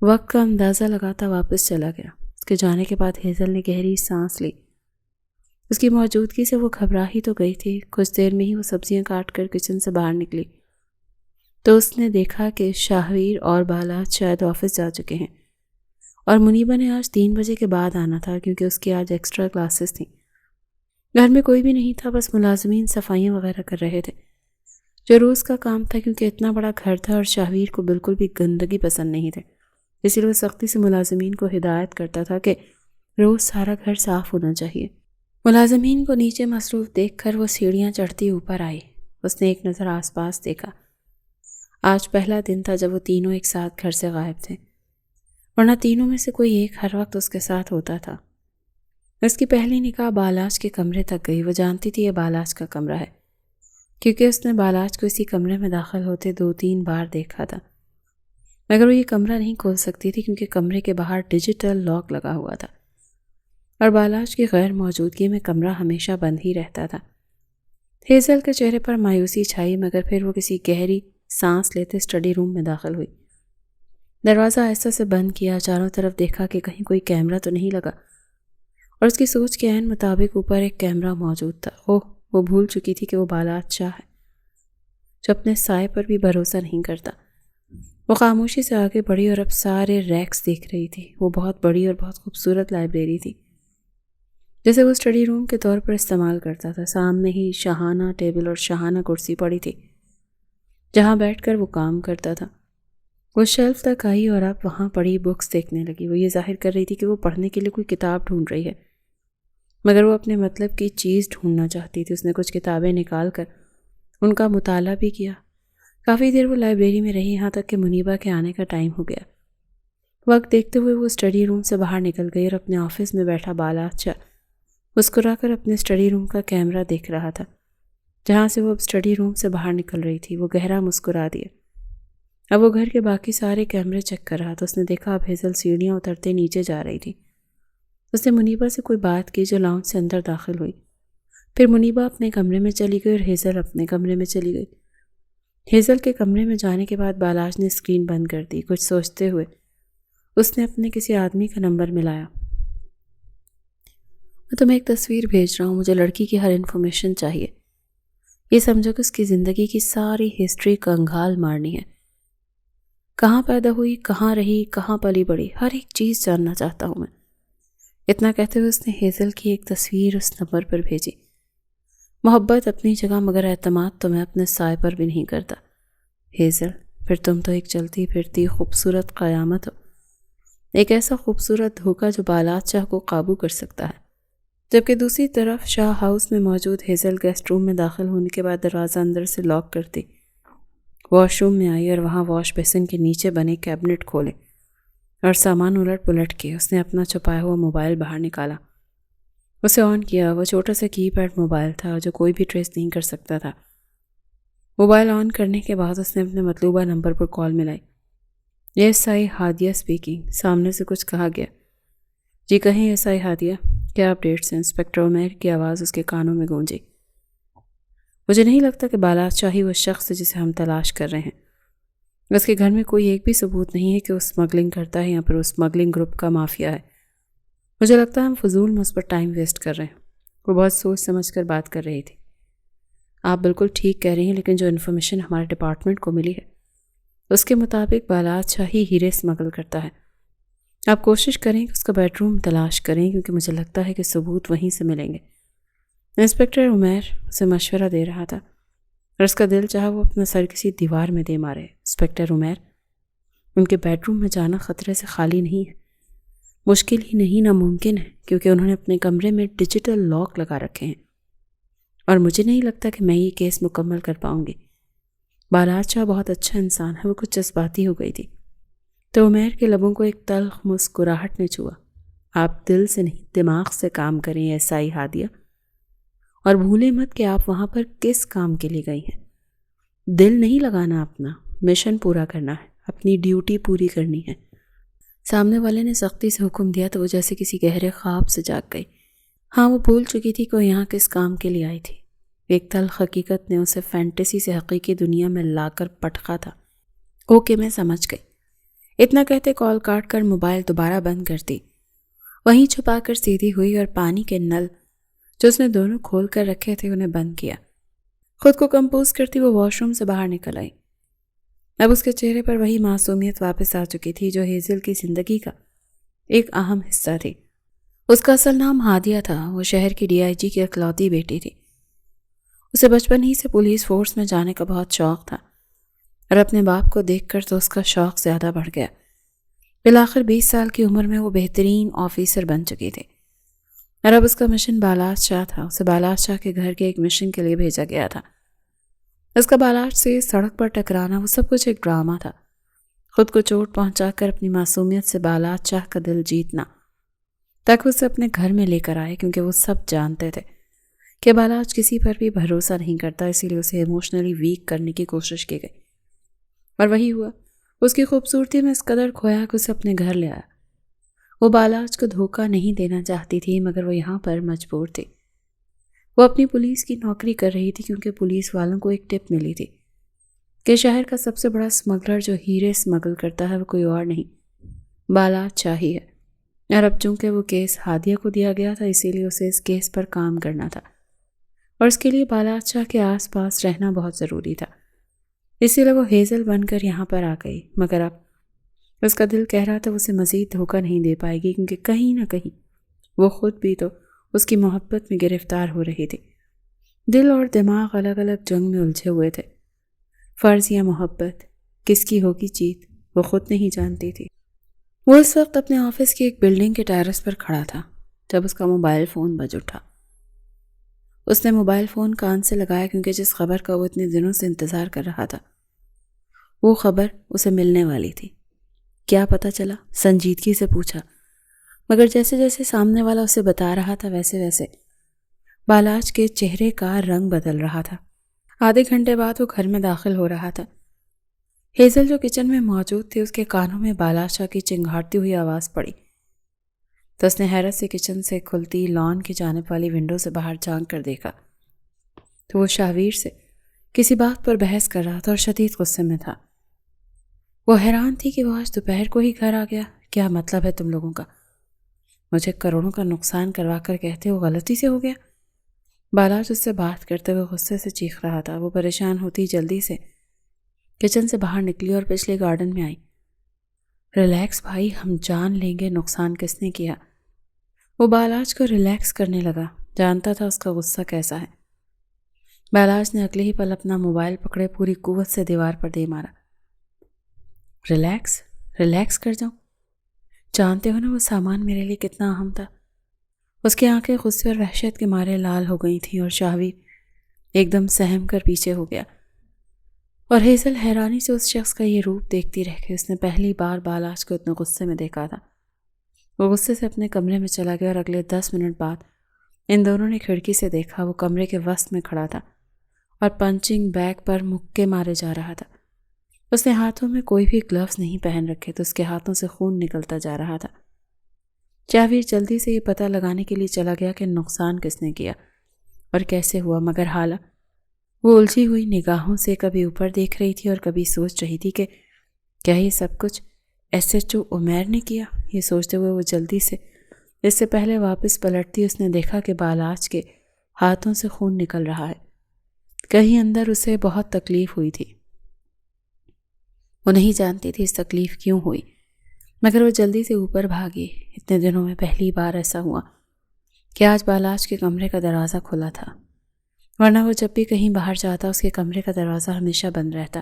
وقت کا اندازہ لگاتا واپس چلا گیا۔ اس کے جانے کے بعد ہیزل نے گہری سانس لی۔ اس کی موجودگی سے وہ گھبرا ہی تو گئی تھی۔ کچھ دیر میں ہی وہ سبزیاں کاٹ کر کچن سے باہر نکلی تو اس نے دیکھا کہ شاہویر اور بالاج شاید آفس جا چکے ہیں، اور منیبا نے آج 3 بجے کے بعد آنا تھا، کیونکہ اس کی آج ایکسٹرا کلاسز تھیں۔ گھر میں کوئی بھی نہیں تھا، بس ملازمین صفائیاں وغیرہ کر رہے تھے، جو روز کا کام تھا، کیونکہ اتنا بڑا گھر تھا اور شاہویر کو بالکل بھی گندگی پسند نہیں تھے، اسی لیے وہ سختی سے ملازمین کو ہدایت کرتا تھا کہ روز سارا گھر صاف ہونا چاہیے۔ ملازمین کو نیچے مصروف دیکھ کر وہ سیڑھیاں چڑھتی اوپر آئی۔ اس نے ایک نظر آس پاس دیکھا۔ آج پہلا دن تھا جب وہ تینوں ایک ساتھ گھر سے غائب تھے، ورنہ تینوں میں سے کوئی ایک ہر وقت اس کے ساتھ ہوتا تھا۔ اس کی پہلی نگاہ بالاج کے کمرے تک گئی۔ وہ جانتی تھی یہ بالاج کا کمرہ ہے، کیونکہ اس نے بالاج کو اسی کمرے میں داخل ہوتے 2-3 بار دیکھا تھا، مگر وہ یہ کمرہ نہیں کھول سکتی تھی، کیونکہ کمرے کے باہر ڈیجیٹل لاک لگا ہوا تھا، اور بالاج کی غیر موجودگی میں کمرہ ہمیشہ بند ہی رہتا تھا۔ ہیزل کے چہرے پر مایوسی چھائی، مگر پھر وہ کسی گہری سانس لیتے اسٹڈی روم میں داخل ہوئی۔ دروازہ آہستہ سے بند کیا، چاروں طرف دیکھا کہ کہیں کوئی کیمرہ تو نہیں لگا، اور اس کی سوچ کے عین مطابق اوپر ایک کیمرہ موجود تھا۔ اوہ، وہ بھول چکی تھی کہ وہ بالاج شاہ ہے۔ جو اپنے سائے پر بھی بھروسہ نہیں کرتا۔ وہ خاموشی سے آگے بڑھی اور اب سارے ریکس دیکھ رہی تھی۔ وہ بہت بڑی اور بہت خوبصورت لائبریری تھی جسے وہ اسٹڈی روم کے طور پر استعمال کرتا تھا۔ سامنے ہی شاہانہ ٹیبل اور شاہانہ کرسی پڑی تھی جہاں بیٹھ کر وہ کام کرتا تھا۔ وہ شیلف تک آئی اور اب وہاں پڑی بکس دیکھنے لگی۔ وہ یہ ظاہر کر رہی تھی کہ وہ پڑھنے کے لیے کوئی کتاب ڈھونڈ رہی ہے، مگر وہ اپنے مطلب کی چیز ڈھونڈنا چاہتی تھی۔ اس نے کچھ کتابیں نکال کر ان کا مطالعہ بھی کیا۔ کافی دیر وہ لائبریری میں رہی، یہاں تک کہ منیبا کے آنے کا ٹائم ہو گیا۔ وقت دیکھتے ہوئے وہ اسٹڈی روم سے باہر نکل گئی اور اپنے آفس میں بیٹھا بالادشاہ مسکرا کر اپنے اسٹڈی روم کا کیمرہ دیکھ رہا تھا جہاں سے وہ اب اسٹڈی روم سے باہر نکل رہی تھی۔ وہ گہرا مسکرا دیا۔ اب وہ گھر کے باقی سارے کیمرے چیک کر رہا تھا۔ اس نے دیکھا اب ہیزل سیڑھیاں اترتے نیچے جا رہی تھی۔ اس نے منیبا سے کوئی بات کی جو لاؤنج سے اندر داخل ہوئی۔ پھر منیبا اپنے کمرے میں چلی گئی اور ہیزل اپنے کمرے میں چلی گئی۔ ہیزل کے کمرے میں جانے کے بعد بالاج نے اسکرین بند کر دی۔ کچھ سوچتے ہوئے اس نے اپنے کسی آدمی کا نمبر ملایا۔ میں تمہیں ایک تصویر بھیج رہا ہوں، مجھے لڑکی کی ہر انفارمیشن چاہیے۔ یہ سمجھو کہ اس کی زندگی کی ساری ہسٹری کنگھال مارنی ہے۔ کہاں پیدا ہوئی، کہاں رہی، کہاں پلی بڑی، ہر ایک چیز جاننا چاہتا ہوں میں۔ اتنا کہتے ہوئے اس نے ہیزل کی ایک تصویر اس نمبر پر بھیجی۔ محبت اپنی جگہ، مگر اعتماد تو میں اپنے سائے پر بھی نہیں کرتا ہیزل۔ پھر تم تو ایک چلتی پھرتی خوبصورت قیامت ہو، ایک ایسا خوبصورت دھوکہ جو بالادشاہ کو قابو کر سکتا ہے۔ جبکہ دوسری طرف شاہ ہاؤس میں موجود ہیزل گیسٹ روم میں داخل ہونے کے بعد دروازہ اندر سے لاک کرتی واش روم میں آئی اور وہاں واش بیسن کے نیچے بنے کیبنٹ کھولے اور سامان الٹ پلٹ کے اس نے اپنا چھپایا ہوا موبائل باہر نکالا۔ اسے آن کیا۔ وہ چھوٹا سا کی پیڈ موبائل تھا جو کوئی بھی ٹریس نہیں کر سکتا تھا۔ موبائل آن کرنے کے بعد اس نے اپنے مطلوبہ نمبر پر کال ملائی۔ S I Hadia speaking. سامنے سے کچھ کہا گیا۔ جی کہیں ایس آئی ہادیہ، کیا اپڈیٹس ہیں؟ انسپکٹر عمیر کی آواز اس کے کانوں میں گونجی۔ مجھے نہیں لگتا کہ بالادشاہ ہی وہ شخص ہے جسے ہم تلاش کر رہے ہیں۔ اس کے گھر میں کوئی ایک بھی ثبوت نہیں ہے کہ وہ اسمگلنگ کرتا ہے یا پھر وہ اسمگلنگ گروپ کا مافیا ہے۔ مجھے لگتا ہے ہم فضول میں اس پر ٹائم ویسٹ کر رہے ہیں۔ وہ بہت سوچ سمجھ کر بات کر رہی تھی۔ آپ بالکل ٹھیک کہہ رہی ہیں، لیکن جو انفارمیشن ہمارے ڈپارٹمنٹ کو ملی ہے اس کے مطابق بالادشاہ ہی ہیرے اسمگل کرتا ہے۔ آپ کوشش کریں کہ اس کا بیڈ روم تلاش کریں، کیونکہ مجھے لگتا ہے کہ ثبوت وہیں سے ملیں گے۔ انسپکٹر عمیر اسے مشورہ دے رہا تھا اور اس کا دل چاہا وہ اپنا سر کسی دیوار میں دے مارے۔ انسپکٹر عمیر، ان کے بیڈ روم میں جانا خطرے سے خالی نہیں ہے۔ مشکل ہی نہیں، ناممکن ہے، کیونکہ انہوں نے اپنے کمرے میں ڈیجیٹل لاک لگا رکھے ہیں اور مجھے نہیں لگتا کہ میں یہ کیس مکمل کر پاؤں گی۔ بالادشاہ بہت اچھا انسان ہے۔ وہ کچھ جذباتی ہو گئی تھی تو عمیر کے لبوں کو ایک تلخ مسکراہٹ نے چھوا۔ آپ دل سے نہیں دماغ سے کام کریں ایس آئی ہادیہ، اور بھولیں مت کہ آپ وہاں پر کس کام کے لیے گئی ہیں۔ دل نہیں لگانا، اپنا مشن پورا کرنا ہے، اپنی ڈیوٹی پوری کرنی ہے۔ سامنے والے نے سختی سے حکم دیا تو وہ جیسے کسی گہرے خواب سے جاگ گئی۔ ہاں، وہ بھول چکی تھی کہ وہ یہاں کس کام کے لیے آئی تھی۔ ایک تلخ حقیقت نے اسے فینٹیسی سے حقیقی دنیا میں لا کر پٹخا تھا۔ اوکے، میں سمجھ گئی۔ اتنا کہتے کال کاٹ کر موبائل دوبارہ بند کرتی، وہیں چھپا کر سیدھی ہوئی اور پانی کے نل جو اس نے دونوں کھول کر رکھے تھے انہیں بند کیا۔ خود کو کمپوز کرتی وہ واش روم سے باہر نکل آئی۔ اب اس کے چہرے پر وہی معصومیت واپس آ چکی تھی جو ہیزل کی زندگی کا ایک اہم حصہ تھی۔ اس کا اصل نام ہادیہ تھا۔ وہ شہر کی ڈی آئی جی کی اکلوتی بیٹی تھی۔ اسے بچپن ہی سے پولیس فورس میں جانے کا بہت شوق تھا اور اپنے باپ کو دیکھ کر تو اس کا شوق زیادہ بڑھ گیا۔ بالآخر 20 سال کی عمر میں وہ بہترین آفیسر بن چکی تھی اور اب اس کا مشن بالادشاہ تھا۔ اسے بالادشاہ کے گھر کے ایک مشن کے لیے بھیجا گیا تھا۔ اس کا بالادشاہ سے سڑک پر ٹکرانا، وہ سب کچھ ایک ڈرامہ تھا۔ خود کو چوٹ پہنچا کر اپنی معصومیت سے بالادشاہ کا دل جیتنا تاکہ اسے اپنے گھر میں لے کر آئے، کیونکہ وہ سب جانتے تھے کہ بالاج کسی پر بھی بھروسہ نہیں کرتا، اسی لیے اسے ایموشنلی ویک کرنے کی کوشش کی گئی اور وہی ہوا۔ اس کی خوبصورتی میں اس قدر کھویا کہ اسے اپنے گھر لے آیا۔ وہ بالاج کو دھوکہ نہیں دینا چاہتی تھی، مگر وہ یہاں پر مجبور تھی۔ وہ اپنی پولیس کی نوکری کر رہی تھی کیونکہ پولیس والوں کو ایک ٹپ ملی تھی کہ شہر کا سب سے بڑا اسمگلر جو ہیرے اسمگل کرتا ہے وہ کوئی اور نہیں، بالادشاہ ہی ہے۔ اور اب چونکہ وہ کیس ہادیہ کو دیا گیا تھا، اسی لیے اسے اس کیس پر کام کرنا تھا اور اس کے لیے بالادشاہ کے آس پاس رہنا بہت ضروری تھا۔ اسی لیے وہ ہیزل بن کر یہاں پر آ گئی، مگر اب اس کا دل کہہ رہا تھا اسے مزید دھوکہ نہیں دے پائے گی، کیونکہ کہیں نہ کہیں وہ خود بھی تو اس کی محبت میں گرفتار ہو رہی تھی۔ دل اور دماغ الگ الگ جنگ میں الجھے ہوئے تھے۔ فرض یا محبت، کس کی ہوگی جیت، وہ خود نہیں جانتی تھی۔ وہ اس وقت اپنے آفس کی ایک بلڈنگ کے ٹیرس پر کھڑا تھا جب اس کا موبائل فون بج اٹھا۔ اس نے موبائل فون کان سے لگایا، کیونکہ جس خبر کا وہ اتنے دنوں سے انتظار کر رہا تھا وہ خبر اسے ملنے والی تھی۔ کیا پتہ چلا؟ سنجیدگی سے پوچھا، مگر جیسے جیسے سامنے والا اسے بتا رہا تھا ویسے ویسے بالاج کے چہرے کا رنگ بدل رہا تھا۔ آدھے گھنٹے بعد وہ گھر میں داخل ہو رہا تھا۔ ہیزل جو کچن میں موجود تھی، اس کے کانوں میں بالاج شاہ کی چنگھاڑتی ہوئی آواز پڑی تو اس نے حیرت سے کچن سے کھلتی لان کی جانب والی ونڈو سے باہر جھانک کر دیکھا تو وہ شاہویر سے کسی بات پر بحث کر رہا تھا اور شدید غصے میں تھا۔ وہ حیران تھی کہ وہ آج دوپہر کو ہی گھر آ گیا۔ کیا مطلب ہے تم لوگوں کا؟ مجھے کروڑوں کا نقصان کروا کر کہتے ہو غلطی سے ہو گیا؟ بالاج اس سے بات کرتے ہوئے غصے سے چیخ رہا تھا۔ وہ پریشان ہوتی جلدی سے کچن سے باہر نکلی اور پچھلے گارڈن میں آئی۔ ریلیکس بھائی، ہم جان لیں گے نقصان کس نے کیا۔ وہ بالاج کو ریلیکس کرنے لگا، جانتا تھا اس کا غصہ کیسا ہے۔ بالاج نے اگلے ہی پل اپنا موبائل پکڑے پوری قوت سے دیوار پر دے مارا۔ ریلیکس کر جاؤں؟ جانتے ہو نا وہ سامان میرے لیے کتنا اہم تھا۔ اس کی آنکھیں غصے اور وحشت کے مارے لال ہو گئی تھیں اور شاہویر ایک دم سہم کر پیچھے ہو گیا، اور ہیزل حیرانی سے اس شخص کا یہ روپ دیکھتی رہ گئی۔ اس نے پہلی بار بالاج کو اتنے غصے میں دیکھا تھا۔ وہ غصے سے اپنے کمرے میں چلا گیا اور اگلے 10 منٹ بعد ان دونوں نے کھڑکی سے دیکھا۔ وہ کمرے کے وسط میں کھڑا تھا اور پنچنگ بیگ پر مکے مارے جا رہا تھا۔ اس نے ہاتھوں میں کوئی بھی گلوز نہیں پہن رکھے تو اس کے ہاتھوں سے خون نکلتا جا رہا تھا۔ شاہویر جلدی سے یہ پتہ لگانے کے لیے چلا گیا کہ نقصان کس نے کیا اور کیسے ہوا، مگر حالہ وہ الجھی ہوئی نگاہوں سے کبھی اوپر دیکھ رہی تھی اور کبھی سوچ رہی تھی کہ کیا یہ سب کچھ SHO عمیر نے کیا۔ یہ سوچتے ہوئے وہ جلدی سے اس سے پہلے واپس پلٹتی اس نے دیکھا کہ بالاج کے ہاتھوں سے خون نکل رہا ہے۔ کہیں اندر اسے بہت تکلیف ہوئی تھی۔ وہ نہیں جانتی تھی اس تکلیف کیوں ہوئی، مگر وہ جلدی سے اوپر بھاگی۔ اتنے دنوں میں پہلی بار ایسا ہوا کہ آج بالاج کے کمرے کا دروازہ کھلا تھا، ورنہ وہ جب بھی کہیں باہر جاتا اس کے کمرے کا دروازہ ہمیشہ بند رہتا۔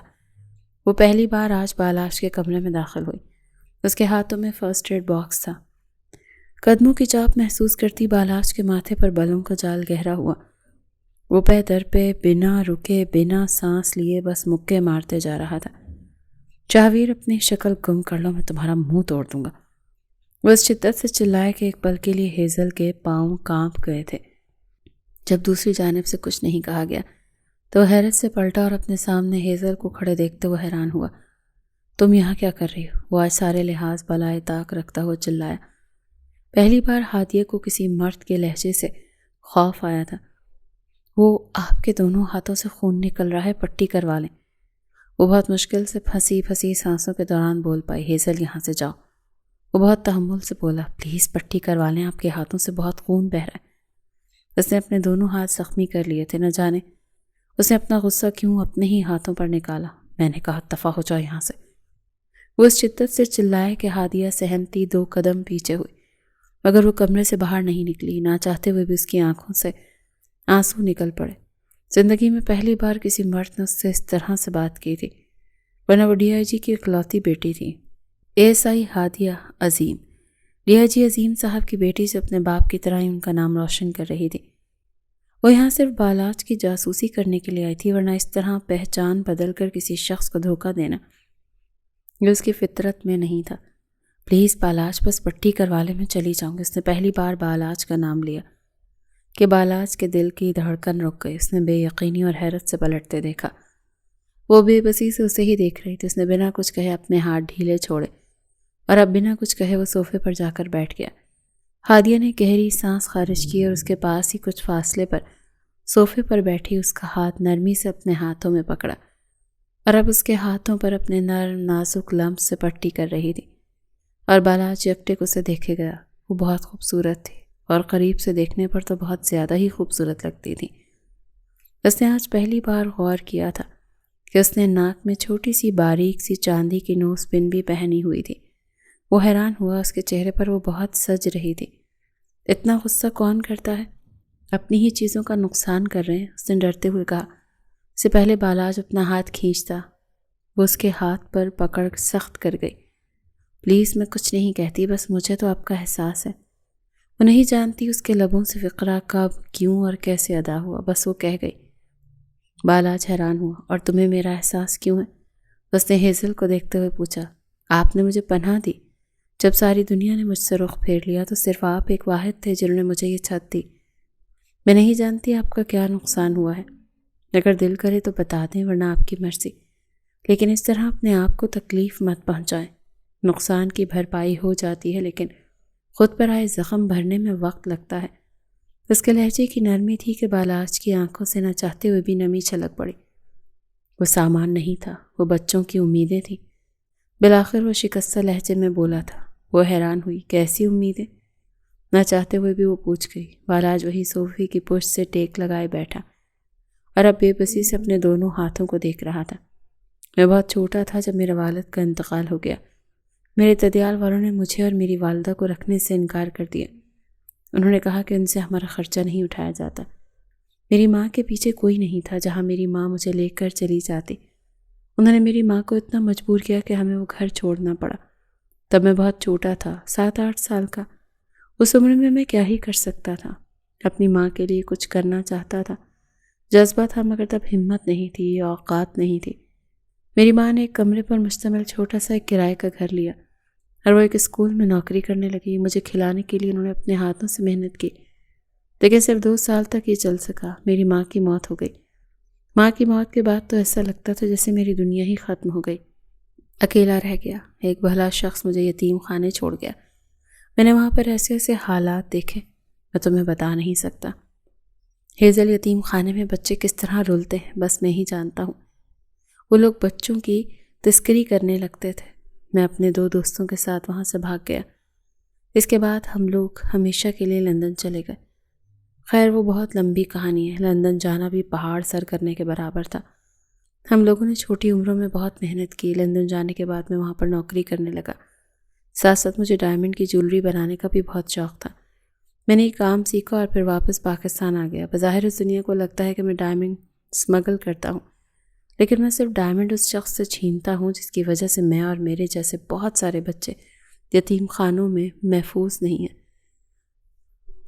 وہ پہلی بار آج بالاج کے کمرے میں داخل ہوئی۔ اس کے ہاتھوں میں فرسٹ ایڈ باکس تھا۔ قدموں کی چاپ محسوس کرتی بالاج کے ماتھے پر بلوں کا جال گہرا ہوا۔ وہ پے در پہ بنا رکے بنا سانس لیے بس مکے مارتے جا رہا تھا۔ شاہویر، اپنی شکل گم کر لو، میں تمہارا منہ توڑ دوں گا۔ وہ اس شدت سے چلائے کہ ایک پل کے لیے ہیزل کے پاؤں کانپ گئے تھے۔ جب دوسری جانب سے کچھ نہیں کہا گیا تو وہ حیرت سے پلٹا اور اپنے سامنے ہیزل کو کھڑے دیکھتے ہوئے حیران ہوا۔ تم یہاں کیا کر رہی ہو؟ وہ آج سارے لحاظ بالائے طاق رکھتا ہوا چلایا۔ پہلی بار ہادیہ کو کسی مرد کے لہجے سے خوف آیا تھا۔ وہ آپ کے دونوں ہاتھوں سے خون نکل رہا ہے، پٹی کروا لیں۔ وہ بہت مشکل سے پھنسی پھنسی سانسوں کے دوران بول پائی، ہیزل یہاں سے جاؤ۔ وہ بہت تحمل سے بولا، پلیز پٹی کروا لیں، آپ کے ہاتھوں سے بہت خون بہہ رہا ہے۔ اس نے اپنے دونوں ہاتھ زخمی کر لیے تھے، نہ جانے اس نے اپنا غصہ کیوں اپنے ہی ہاتھوں پر نکالا۔ میں نے کہا دفع ہو جاؤ یہاں سے۔ وہ اس شدت سے چلائے کہ ہادیہ سہمتی 2 قدم پیچھے ہوئی، مگر وہ کمرے سے باہر نہیں نکلی۔ نہ چاہتے ہوئے بھی اس کی آنکھوں سے آنسو نکل پڑے۔ زندگی میں پہلی بار کسی مرد نے اس سے اس طرح سے بات کی تھی، ورنہ وہ DIG کی اکلوتی بیٹی تھی۔ ASI ہادیہ عظیم DIG عظیم صاحب کی بیٹی سے اپنے باپ کی طرح ہی ان کا نام روشن کر رہی تھی۔ وہ یہاں صرف بالاج کی جاسوسی کرنے کے لیے آئی تھی، ورنہ اس طرح پہچان بدل کر کسی شخص کو دھوکہ دینا یہ اس کی فطرت میں نہیں تھا۔ پلیز بالاج، بس پٹی کروانے میں چلی جاؤں گی۔ اس نے پہلی بار بالاج کا نام لیا کہ بالاج کے دل کی دھڑکن رک گئی۔ اس نے بے یقینی اور حیرت سے پلٹتے دیکھا۔ وہ بے بسی سے اسے ہی دیکھ رہی تھی۔ اس نے بنا کچھ کہے اپنے ہاتھ ڈھیلے چھوڑے اور اب بنا کچھ کہے وہ صوفے پر جا کر بیٹھ گیا۔ ہادیہ نے گہری سانس خارج کی اور اس کے پاس ہی کچھ فاصلے پر صوفے پر بیٹھی اس کا ہاتھ نرمی سے اپنے ہاتھوں میں پکڑا اور اب اس کے ہاتھوں پر اپنے نرم نازک لمس سے پٹی کر رہی تھی۔ اور بالاج یکٹک اسے دیکھے گیا۔ وہ بہت خوبصورت تھی اور قریب سے دیکھنے پر تو بہت زیادہ ہی خوبصورت لگتی تھی۔ اس نے آج پہلی بار غور کیا تھا کہ اس نے ناک میں چھوٹی سی باریک سی چاندی کی نوز پن بھی پہنی ہوئی تھی۔ وہ حیران ہوا، اس کے چہرے پر وہ بہت سج رہی تھی۔ اتنا غصہ کون کرتا ہے؟ اپنی ہی چیزوں کا نقصان کر رہے ہیں، اس نے ڈرتے ہوئے کہا۔ اس سے پہلے بالاج اپنا ہاتھ کھینچتا، وہ اس کے ہاتھ پر پکڑ سخت کر گئی۔ پلیز، میں کچھ نہیں کہتی، بس مجھے تو آپ کا احساس ہے۔ وہ نہیں جانتی اس کے لبوں سے فقرہ کب، کیوں اور کیسے ادا ہوا، بس وہ کہہ گئی۔ بالاج حیران ہوا۔ اور تمہیں میرا احساس کیوں ہے؟ اس نے ہیزل کو دیکھتے ہوئے پوچھا۔ آپ نے مجھے پناہ دی۔ جب ساری دنیا نے مجھ سے رخ پھیر لیا تو صرف آپ ایک واحد تھے جنہوں نے مجھے یہ چھت دی۔ میں نہیں جانتی آپ کا کیا نقصان ہوا ہے، اگر دل کرے تو بتا دیں، ورنہ آپ کی مرضی، لیکن اس طرح اپنے آپ کو تکلیف مت پہنچائیں۔ نقصان کی بھرپائی ہو جاتی ہے، لیکن خود پر آئے زخم بھرنے میں وقت لگتا ہے۔ اس کے لہجے کی نرمی تھی کہ بالاج کی آنکھوں سے نہ چاہتے ہوئے بھی نمی چھلک پڑی۔ وہ سامان نہیں تھا، وہ بچوں کی امیدیں تھیں۔ بالآخر وہ شکستہ لہجے میں بولا تھا۔ وہ حیران ہوئی، کیسی امیدیں؟ نہ چاہتے ہوئے بھی وہ پوچھ گئی۔ بالاج وہی صوفے کی پشت سے ٹیک لگائے بیٹھا اور اب بے بسی سے اپنے دونوں ہاتھوں کو دیکھ رہا تھا۔ میں بہت چھوٹا تھا جب میرے والد کا انتقال ہو گیا۔ میرے تدیال والوں نے مجھے اور میری والدہ کو رکھنے سے انکار کر دیا۔ انہوں نے کہا کہ ان سے ہمارا خرچہ نہیں اٹھایا جاتا۔ میری ماں کے پیچھے کوئی نہیں تھا جہاں میری ماں مجھے لے کر چلی جاتی۔ انہوں نے میری ماں کو اتنا مجبور کیا کہ ہمیں وہ گھر چھوڑنا پڑا۔ تب میں بہت چھوٹا تھا، 7-8 سال کا۔ اس عمر میں کیا ہی کر سکتا تھا؟ اپنی ماں کے لیے کچھ کرنا چاہتا تھا، جذبہ تھا، مگر تب ہمت نہیں تھی، اوقات نہیں تھی۔ میری ماں نے ایک کمرے پر مشتمل چھوٹا سا ایک کرائے کا گھر لیا اور وہ ایک اسکول میں نوکری کرنے لگی۔ مجھے کھلانے کے لیے انہوں نے اپنے ہاتھوں سے محنت کی، لیکن صرف 2 سال تک یہ چل سکا۔ میری ماں کی موت ہو گئی۔ ماں کی موت کے بعد تو ایسا لگتا تھا جیسے میری دنیا ہی ختم ہو گئی۔ اکیلا رہ گیا۔ ایک بھلا شخص مجھے یتیم خانے چھوڑ گیا۔ میں نے وہاں پر ایسے ایسے حالات دیکھے، میں تمہیں بتا نہیں سکتا۔ ہیزل، یتیم خانے میں بچے کس طرح رولتے ہیں بس میں ہی جانتا ہوں۔ وہ لوگ بچوں کی تسکری کرنے لگتے تھے۔ میں اپنے 2 دوستوں کے ساتھ وہاں سے بھاگ گیا۔ اس کے بعد ہم لوگ ہمیشہ کے لیے لندن چلے گئے۔ خیر، وہ بہت لمبی کہانی ہے۔ لندن جانا بھی پہاڑ سر کرنے کے برابر تھا۔ ہم لوگوں نے چھوٹی عمروں میں بہت محنت کی۔ لندن جانے کے بعد میں وہاں پر نوکری کرنے لگا۔ ساتھ ساتھ مجھے ڈائمنڈ کی جولری بنانے کا بھی بہت شوق تھا۔ میں نے یہ کام سیکھا اور پھر واپس پاکستان آ گیا۔ بظاہر اس دنیا کو لگتا ہے کہ میں ڈائمنڈ اسمگل کرتا ہوں، لیکن میں صرف ڈائمنڈ اس شخص سے چھینتا ہوں جس کی وجہ سے میں اور میرے جیسے بہت سارے بچے یتیم خانوں میں محفوظ نہیں ہیں۔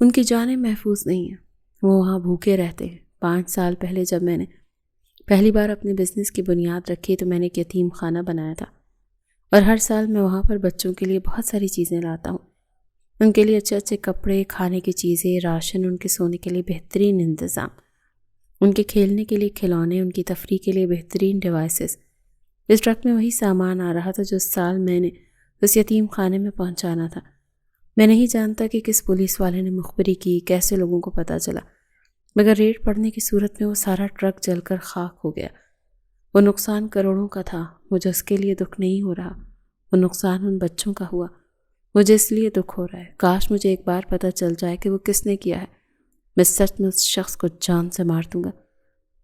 ان کی جانیں محفوظ نہیں ہیں، وہ وہاں بھوکے رہتے ہیں۔ 5 سال پہلے جب میں نے پہلی بار اپنے بزنس کی بنیاد رکھی تو میں نے ایک یتیم خانہ بنایا تھا، اور ہر سال میں وہاں پر بچوں کے لیے بہت ساری چیزیں لاتا ہوں۔ ان کے لیے اچھے اچھے کپڑے، کھانے کی چیزیں، راشن، ان کے سونے کے لیے بہترین انتظام، ان کے کھیلنے کے لیے کھلونے، ان کی تفریح کے لیے بہترین ڈیوائسز۔ اس ٹرک میں وہی سامان آ رہا تھا جو اس سال میں نے اس یتیم خانے میں پہنچانا تھا۔ میں نہیں جانتا کہ کس پولیس والے نے مخبری کی، کیسے لوگوں کو پتہ چلا، مگر ریڈ پڑنے کی صورت میں وہ سارا ٹرک جل کر خاک ہو گیا۔ وہ نقصان کروڑوں کا تھا۔ مجھے اس کے لیے دکھ نہیں ہو رہا، وہ نقصان ان بچوں کا ہوا۔ مجھے اس لیے دکھ ہو رہا ہے۔ کاش مجھے ایک بار پتہ چل جائے کہ وہ کس نے کیا ہے۔ میں سچ میں اس شخص کو جان سے مار دوں گا۔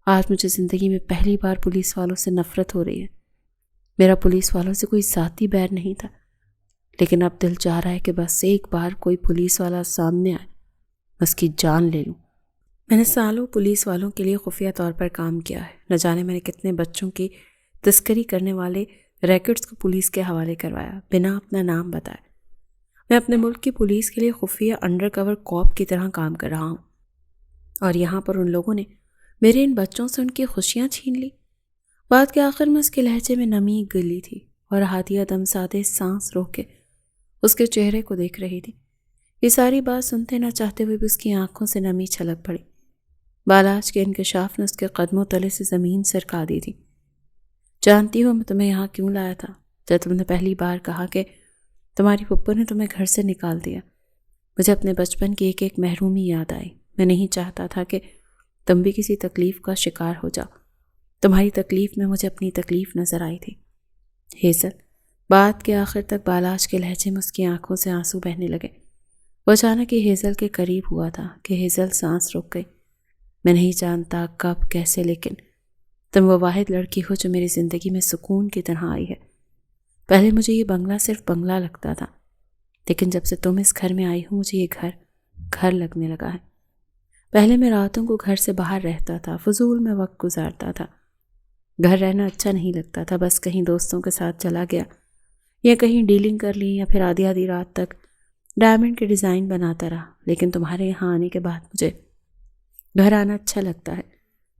آج مجھے زندگی میں پہلی بار پولیس والوں سے نفرت ہو رہی ہے۔ میرا پولیس والوں سے کوئی ذاتی بیر نہیں تھا، لیکن اب دل چاہ رہا ہے کہ بس ایک بار کوئی پولیس والا سامنے آئے، اس کی جان لے لوں۔ میں نے سالوں پولیس والوں کے لیے خفیہ طور پر کام کیا ہے۔ نہ جانے میں نے کتنے بچوں کی تسکری کرنے والے ریکٹس کو پولیس کے حوالے کروایا بنا اپنا نام بتائے۔ میں اپنے ملک کی پولیس کے لیے خفیہ انڈر کور کاپ کی طرح کام کر رہا ہوں، اور یہاں پر ان لوگوں نے میرے ان بچوں سے ان کی خوشیاں چھین لی۔ بات کے آخر میں اس کے لہجے میں نمی گلی تھی، اور ہادیہ دم سادے سانس روک کے اس کے چہرے کو دیکھ رہی تھی۔ یہ ساری بات سنتے نہ چاہتے ہوئے بھی اس کی آنکھوں سے نمی چھلک پڑی۔ بالاج کے انکشاف نے اس کے قدموں تلے سے زمین سرکا دی تھی۔ جانتی ہو میں تمہیں یہاں کیوں لایا تھا؟ جب تم نے پہلی بار کہا کہ تمہاری پھپھو نے تمہیں گھر سے نکال دیا، مجھے اپنے بچپن کی ایک ایک محرومی یاد آئی۔ میں نہیں چاہتا تھا کہ تم بھی کسی تکلیف کا شکار ہو جاؤ۔ تمہاری تکلیف میں مجھے اپنی تکلیف نظر آئی تھی۔ ہیزل، بات کے آخر تک بالاج کے لہجے میں اس کی آنکھوں سے آنسو بہنے لگے۔ وہ اچانک ہی ہیزل کے قریب ہوا تھا کہ ہیزل سانس رک گئی۔ میں نہیں جانتا کب، کیسے، لیکن تم وہ واحد لڑکی ہو جو میری زندگی میں سکون کی طرح آئی ہے۔ پہلے مجھے یہ بنگلہ صرف بنگلہ لگتا تھا، لیکن جب سے تم اس گھر میں آئی ہو مجھے یہ گھر لگنے لگا ہے۔ پہلے میں راتوں کو گھر سے باہر رہتا تھا، فضول میں وقت گزارتا تھا۔ گھر رہنا اچھا نہیں لگتا تھا، بس کہیں دوستوں کے ساتھ چلا گیا یا کہیں ڈیلنگ کر لی یا پھر آدھی رات تک ڈائمنڈ کے ڈیزائن بناتا رہا۔ لیکن تمہارے یہاں آنے کے بعد مجھے گھر آنا اچھا لگتا ہے،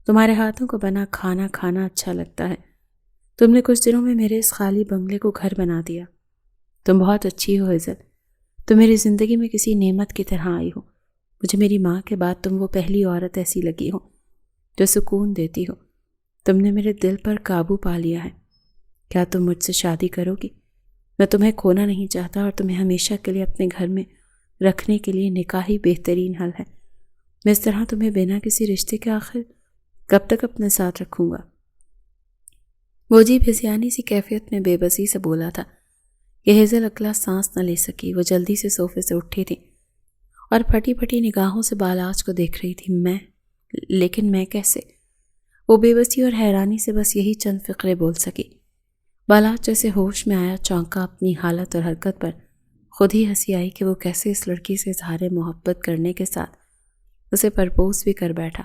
تمہارے ہاتھوں کو بنا کھانا کھانا اچھا لگتا ہے۔ تم نے کچھ دنوں میں میرے اس خالی بنگلے کو گھر بنا دیا۔ تم بہت اچھی ہو حیضل، تم میری زندگی میں کسی نعمت کی طرح آئی ہو۔ مجھے میری ماں کے بعد تم وہ پہلی عورت ایسی لگی ہو جو سکون دیتی ہو۔ تم نے میرے دل پر قابو پا لیا ہے۔ کیا تم مجھ سے شادی کرو گی؟ میں تمہیں کھونا نہیں چاہتا اور تمہیں ہمیشہ کے لیے اپنے گھر میں رکھنے کے لیے نکاح ہی بہترین حل ہے۔ میں اس طرح تمہیں بنا کسی رشتے کے آخر کب تک اپنے ساتھ رکھوں گا؟ وہ عجیب ہسیانی سی کیفیت میں بے بسی سے بولا تھا کہ حیضل اکلا سانس نہ لے سکی۔ وہ جلدی سے صوفے سے اٹھی تھی اور پھٹی پھٹی نگاہوں سے بالاج کو دیکھ رہی تھی۔ لیکن میں کیسے؟ وہ بے بسی اور حیرانی سے بس یہی چند فقرے بول سکی۔ بالاج جیسے ہوش میں آیا، چونکا اپنی حالت اور حرکت پر۔ خود ہی ہنسی آئی کہ وہ کیسے اس لڑکی سے اظہار محبت کرنے کے ساتھ اسے پرپوز بھی کر بیٹھا۔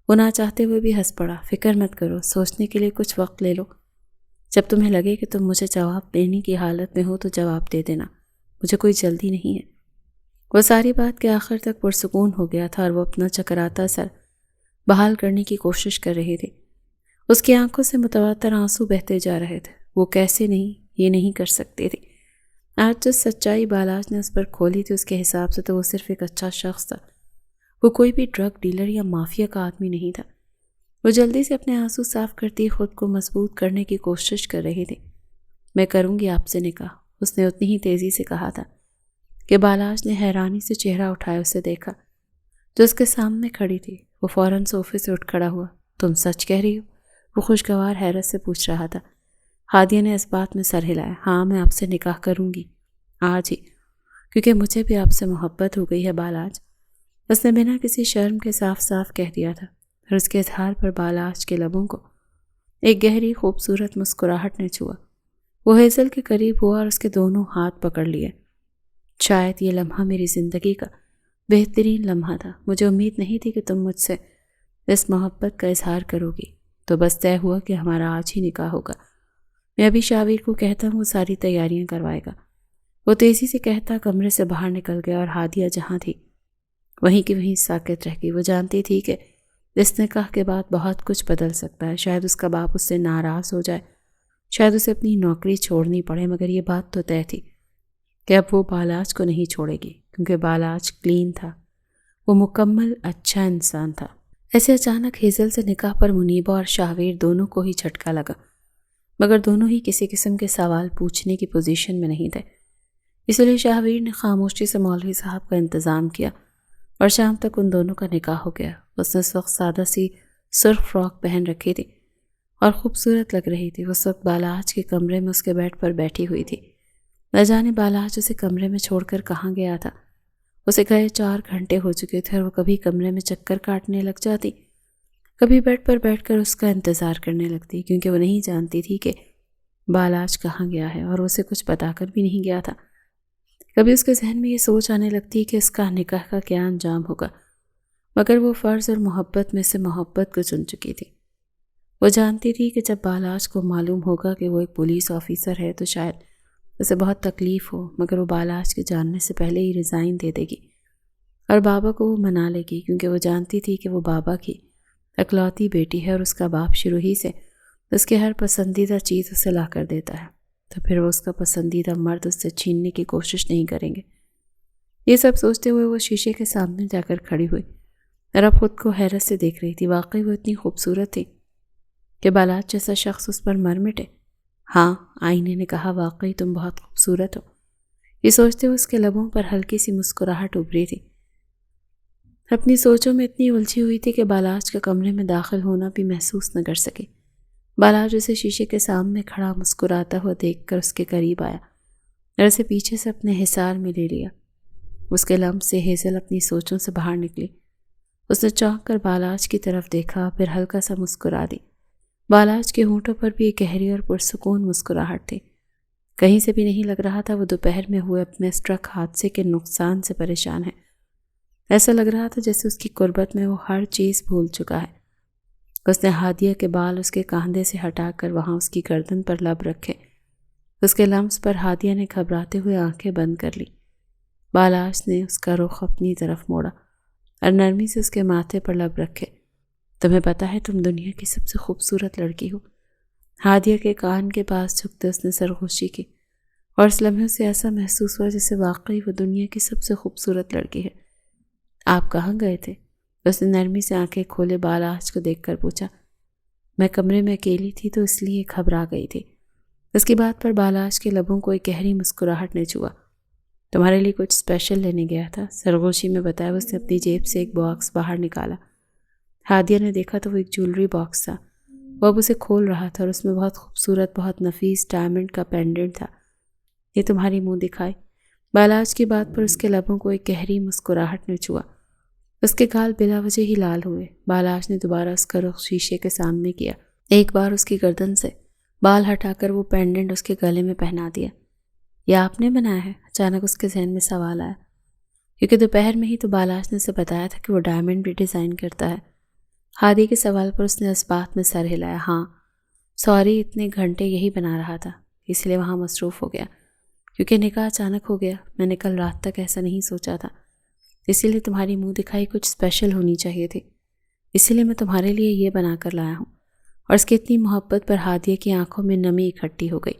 وہ نہ چاہتے ہوئے بھی ہنس پڑا۔ فکر مت کرو، سوچنے کے لیے کچھ وقت لے لو۔ جب تمہیں لگے کہ تم مجھے جواب دینے کی حالت میں ہو تو جواب دے دینا، مجھے کوئی جلدی نہیں ہے۔ وہ ساری بات کے آخر تک پرسکون ہو گیا تھا اور وہ اپنا چکراتا سر بحال کرنے کی کوشش کر رہے تھے۔ اس کی آنکھوں سے متواتر آنسو بہتے جا رہے تھے۔ وہ کیسے یہ نہیں کر سکتے تھے۔ آج جو سچائی بالاج نے اس پر کھولی تھی اس کے حساب سے تو وہ صرف ایک اچھا شخص تھا۔ وہ کوئی بھی ڈرگ ڈیلر یا مافیا کا آدمی نہیں تھا۔ وہ جلدی سے اپنے آنسو صاف کرتی خود کو مضبوط کرنے کی کوشش کر رہی تھی۔ میں کروں گی آپ سے نکاح، اس نے اتنی ہی تیزی سے کہا تھا کہ بالاج نے حیرانی سے چہرہ اٹھائے اسے دیکھا جو اس کے سامنے کھڑی تھی۔ وہ فوراً صوفے سے اٹھ کھڑا ہوا۔ تم سچ کہہ رہی ہو؟ وہ خوشگوار حیرت سے پوچھ رہا تھا۔ ہادیہ نے اس بات میں سر ہلایا۔ ہاں، میں آپ سے نکاح کروں گی آج ہی، کیونکہ مجھے بھی آپ سے محبت ہو گئی ہے بالاج۔ اس نے بنا کسی شرم کے صاف صاف کہہ دیا تھا اور اس کے اظہار پر بالاج کے لبوں کو ایک گہری خوبصورت مسکراہٹ نے چھوا۔ وہ حیضل کے قریب ہوا اور اس کے دونوں ہاتھ پکڑ لیے۔ شاید یہ لمحہ میری زندگی کا بہترین لمحہ تھا۔ مجھے امید نہیں تھی کہ تم مجھ سے اس محبت کا اظہار کرو گی، تو بس طے ہوا کہ ہمارا آج ہی نکاح ہوگا۔ میں ابھی شاویر کو کہتا ہوں وہ ساری تیاریاں کروائے گا۔ وہ تیزی سے کہتا کمرے سے باہر نکل گیا اور ہادیہ جہاں تھی وہیں کی وہیں ساکت رہ گئی۔ وہ جانتی تھی کہ اس نکاح کے بعد بہت کچھ بدل سکتا ہے۔ شاید اس کا باپ اس سے ناراض ہو جائے، شاید اسے اپنی نوکری چھوڑنی پڑے، مگر یہ بات تو طے تھی کہ اب وہ بالاج کو نہیں چھوڑے گی، کیونکہ بالاج کلین تھا، وہ مکمل اچھا انسان تھا۔ ایسے اچانک حیضل سے نکاح پر منیبہ اور شاویر دونوں کو ہی جھٹکا لگا، مگر دونوں ہی کسی قسم کے سوال پوچھنے کی پوزیشن میں نہیں تھے۔ اس لیے شاویر نے خاموشی سے مولوی صاحب کا انتظام کیا اور شام تک ان دونوں کا نکاح ہو گیا۔ اس نے اس وقت سادہ سی سرخ فراک پہن رکھی تھی اور خوبصورت لگ رہی تھی۔ اس وقت بالاج کے کمرے میں اس کے بیڈ پر بیٹھی ہوئی تھی۔ نہ جانے بالاج اسے کمرے میں چھوڑ کر کہاں گیا تھا۔ اسے گئے 4 گھنٹے ہو چکے تھے اور وہ کبھی کمرے میں چکر کاٹنے لگ جاتی، کبھی بیڈ پر بیٹھ کر اس کا انتظار کرنے لگتی، کیونکہ وہ نہیں جانتی تھی کہ بالاج کہاں گیا ہے اور اسے کچھ بتا کر بھی نہیں گیا تھا۔ کبھی اس کے ذہن میں یہ سوچ آنے لگتی کہ اس کا نکاح کا کیا انجام ہوگا، مگر وہ فرض اور محبت میں سے محبت کو چن چکی تھی۔ وہ جانتی تھی کہ جب بالاج کو معلوم ہوگا کہ وہ ایک پولیس آفیسر ہے تو شاید اسے بہت تکلیف ہو، مگر وہ بالاج کے جاننے سے پہلے ہی ریزائن دے دے گی اور بابا کو وہ منا لے گی، کیونکہ وہ جانتی تھی کہ وہ بابا کی اکلوتی بیٹی ہے اور اس کا باپ شروع ہی سے اس کے ہر پسندیدہ چیز اسے لا کر دیتا ہے، تو پھر وہ اس کا پسندیدہ مرد اس سے چھیننے کی کوشش نہیں کریں گے۔ یہ سب سوچتے ہوئے وہ شیشے کے سامنے جا کر کھڑی ہوئی اور اب خود کو حیرت سے دیکھ رہی تھی۔ واقعی وہ اتنی خوبصورت تھی کہ بالاج جیسا شخص اس پر مر مٹے۔ ہاں، آئینے نے کہا، واقعی تم بہت خوبصورت ہو۔ یہ سوچتے ہوئے اس کے لبوں پر ہلکی سی مسکراہٹ ابھری تھی۔ اپنی سوچوں میں اتنی الجھی ہوئی تھی کہ بالاج کے کمرے میں داخل ہونا بھی محسوس نہ کر سکی۔ بالاج اسے شیشے کے سامنے کھڑا مسکراتا ہوا دیکھ کر اس کے قریب آیا اور اسے پیچھے سے اپنے حصار میں لے لیا۔ اس کے لمس سے حیضل اپنی سوچوں سے باہر نکلی۔ اس نے چونک کر بالاج کی طرف دیکھا، پھر ہلکا سا مسکرا دی۔ بالاج کے ہونٹوں پر بھی ایک گہری اور پرسکون مسکراہٹ تھی۔ کہیں سے بھی نہیں لگ رہا تھا وہ دوپہر میں ہوئے اپنے ٹرک حادثے کے نقصان سے پریشان ہے۔ ایسا لگ رہا تھا جیسے اس کی قربت میں وہ ہر چیز بھول چکا ہے۔ اس نے ہادیہ کے بال اس کے کاندھے سے ہٹا کر وہاں اس کی گردن پر لب رکھے۔ اس کے لمس پر ہادیہ نے گھبراتے ہوئے آنکھیں بند کر لی۔ بالاج نے اس کا رخ اپنی طرف موڑا اور نرمی سے اس کے ماتھے پر لب رکھے۔ تمہیں پتہ ہے تم دنیا کی سب سے خوبصورت لڑکی ہو۔ ہادیہ کے کان کے پاس جھکتے اس نے سرگوشی کی اور اس لمحے سے ایسا محسوس ہوا جیسے واقعی وہ دنیا کی سب سے خوبصورت لڑکی ہے۔ آپ کہاں گئے تھے؟ اس نے نرمی سے آنکھیں کھولے بالاج کو دیکھ کر پوچھا۔ میں کمرے میں اکیلی تھی تو اس لیے گھبرا گئی تھی۔ اس کی بات پر بالاج کے لبوں کو ایک گہری مسکراہٹ نے چھوا۔ تمہارے لیے کچھ اسپیشل لینے گیا تھا، سرگوشی میں بتایا۔ اس نے اپنی جیب سے ایک باکس باہر نکالا۔ ہادیہ نے دیکھا تو وہ ایک جولری باکس تھا۔ وہ اب اسے کھول رہا تھا اور اس میں بہت خوبصورت، بہت نفیس ڈائمنڈ کا پینڈنٹ تھا۔ یہ تمہاری منہ دکھائی۔ بالاج کی بات پر اس کے لبوں کو ایک گہری مسکراہٹ نے چھوا۔ اس کے گال بلا وجہ ہی لال ہوئے۔ بالاج نے دوبارہ اس کا رخ شیشے کے سامنے کیا۔ ایک بار اس کی گردن سے بال ہٹا کر وہ پینڈنٹ اس کے گلے میں پہنا دیا۔ یہ آپ نے بنایا ہے؟ اچانک اس کے ذہن میں سوال آیا، کیونکہ دوپہر میں ہی تو بالاج نے اسے بتایا تھا کہ وہ ڈائمنڈ بھی ڈیزائن کرتا ہے۔ ہادی کے سوال پر اس نے اس بات میں سر ہلایا۔ ہاں سوری، اتنے گھنٹے یہی بنا رہا تھا، اس لیے وہاں مصروف ہو گیا۔ کیونکہ نکاح اچانک ہو گیا، میں نے کل رات تک ایسا نہیں سوچا تھا، اسی لیے تمہاری منہ دکھائی کچھ اسپیشل ہونی چاہیے تھی، اسی لیے میں تمہارے لیے یہ بنا کر لایا ہوں۔ اور اس کی اتنی محبت پر ہادیہ کی آنکھوں میں نمی اکٹھی ہو گئی۔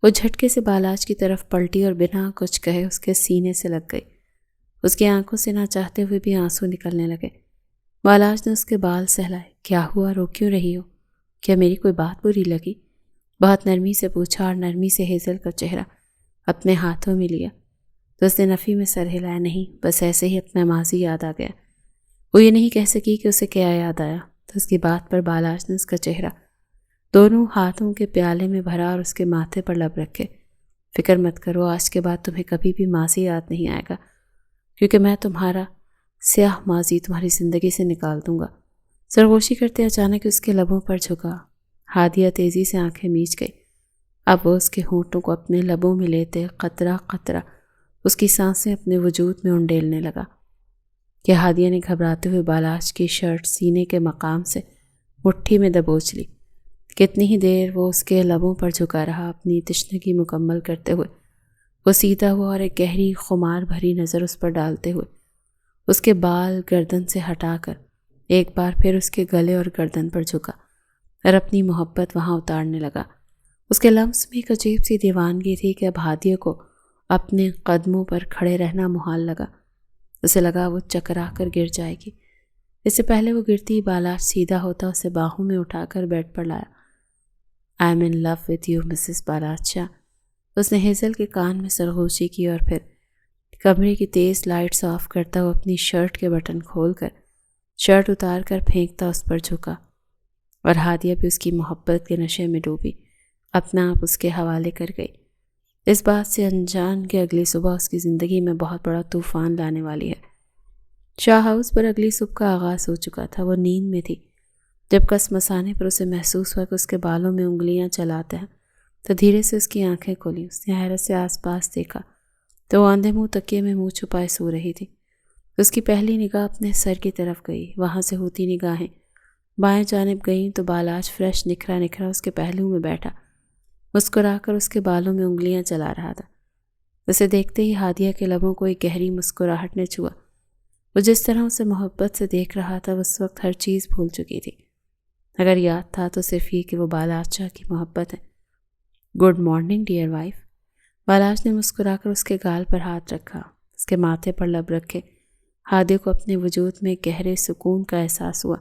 وہ جھٹکے سے بالاج کی طرف پلٹی اور بنا کچھ کہے اس کے سینے سے لگ گئی۔ اس کی آنکھوں سے نہ چاہتے ہوئے بھی آنسو نکلنے لگے۔ بالاج نے اس کے بال سہلائے۔ کیا ہوا، رو کیوں رہی ہو؟ کیا میری کوئی بات بری لگی؟ بہت نرمی سے پوچھا اور نرمی سے ہیزل کا چہرہ اپنے ہاتھوں میں لیا تو اس نے نفی میں سر ہلایا۔ نہیں، بس ایسے ہی اپنا ماضی یاد آ گیا۔ وہ یہ نہیں کہہ سکی کہ اسے کیا یاد آیا تو اس کی بات پر بالاج نے اس کا چہرہ دونوں ہاتھوں کے پیالے میں بھرا اور اس کے ماتھے پر لب رکھے۔ فکر مت کرو، آج کے بعد تمہیں کبھی بھی ماضی یاد نہیں آئے گا، کیونکہ میں تمہارا سیاہ ماضی تمہاری زندگی سے نکال دوں گا۔ سرگوشی کرتے اچانک اس کے لبوں پر جھکا۔ ہادیہ تیزی سے آنکھیں میچ گئی۔ اب وہ اس کے ہونٹوں کو اپنے لبوں میں لیتے قطرہ قطرہ اس کی سانسیں اپنے وجود میں انڈیلنے لگا کہ ہادیہ نے گھبراتے ہوئے بالاج کی شرٹ سینے کے مقام سے مٹھی میں دبوچ لی۔ کتنی ہی دیر وہ اس کے لبوں پر جھکا رہا، اپنی تشنگی مکمل کرتے ہوئے۔ وہ سیدھا ہوا اور ایک گہری خمار بھری نظر اس پر ڈالتے ہوئے اس کے بال گردن سے ہٹا کر ایک بار پھر اس کے گلے اور گردن پر جھکا اور اپنی محبت وہاں اتارنے لگا۔ اس کے لمس میں ایک عجیب سی دیوانگی تھی کہ اب ہادیہ کو اپنے قدموں پر کھڑے رہنا محال لگا۔ اسے لگا وہ چکرا کر گر جائے گی۔ اس سے پہلے وہ گرتی بالاج سیدھا ہوتا اسے باہوں میں اٹھا کر بیڈ پر لایا۔ I am in love with you Mrs Balaj Shah. اس نے ہیزل کے کان میں سرگوشی کی اور پھر کمرے کی تیز لائٹس آف کرتا وہ اپنی شرٹ کے بٹن کھول کر شرٹ اتار کر پھینکتا اس پر جھکا، اور ہادیہ بھی اس کی محبت کے نشے میں ڈوبی اپنا آپ اس کے حوالے کر گئی۔ اس بات سے انجان کہ اگلی صبح اس کی زندگی میں بہت بڑا طوفان لانے والی ہے۔ شاہ ہاؤس پر اگلی صبح کا آغاز ہو چکا تھا۔ وہ نیند میں تھی جب کس مسانے پر اسے محسوس ہوا کہ اس کے بالوں میں انگلیاں چلاتے ہیں تو دھیرے سے اس کی آنکھیں کھولیں۔ اس نے حیرت سے آس پاس دیکھا تو وہ اندھے منہ تکیے میں منہ چھپائے سو رہی تھی۔ اس کی پہلی نگاہ اپنے سر کی طرف گئی، وہاں سے ہوتی نگاہیں بائیں جانب گئیں تو بالاج فریش نکھرا نکھرا اس کے پہلو میں بیٹھا مسکرا کر اس کے بالوں میں انگلیاں چلا رہا تھا۔ اسے دیکھتے ہی ہادیہ کے لبوں کو ایک گہری مسکراہٹ نے چھوا۔ وہ جس طرح اسے محبت سے دیکھ رہا تھا اس وقت ہر چیز بھول چکی تھی۔ اگر یاد تھا تو صرف یہ کہ وہ بالاج شاہ کی محبت ہے۔ Good morning dear wife. Balach نے مسکرا کر اس کے گال پر ہاتھ رکھا، اس کے ماتھے پر لب رکھے۔ ہادیہ کو اپنے وجود میں گہرے سکون کا احساس ہوا۔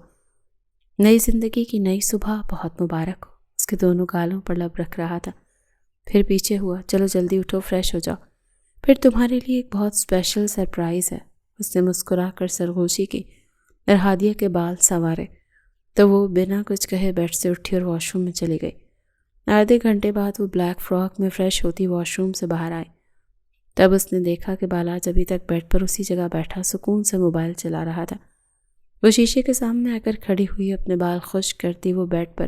نئی زندگی کی نئی صبح بہت مبارک ہو۔ اس کے دونوں گالوں پر لب رکھ رہا تھا، پھر پیچھے ہوا۔ چلو جلدی اٹھو، فریش ہو جاؤ، پھر تمہارے لیے ایک بہت اسپیشل سرپرائز ہے۔ اس نے مسکرا کر سرگوشی کی اور ہادیہ کے بال سنوارے تو وہ بنا کچھ کہے بیڈ سے اٹھی اور واش روم میں چلی گئی۔ آدھے گھنٹے بعد وہ بلیک فراک میں فریش ہوتی واش روم سے باہر آئی۔ تب اس نے دیکھا کہ بالاج ابھی تک بیڈ پر اسی جگہ بیٹھا سکون سے موبائل چلا رہا تھا۔ وہ شیشے کے سامنے آ کر کھڑی ہوئی اپنے بال خشک کرتی وہ بیڈ پر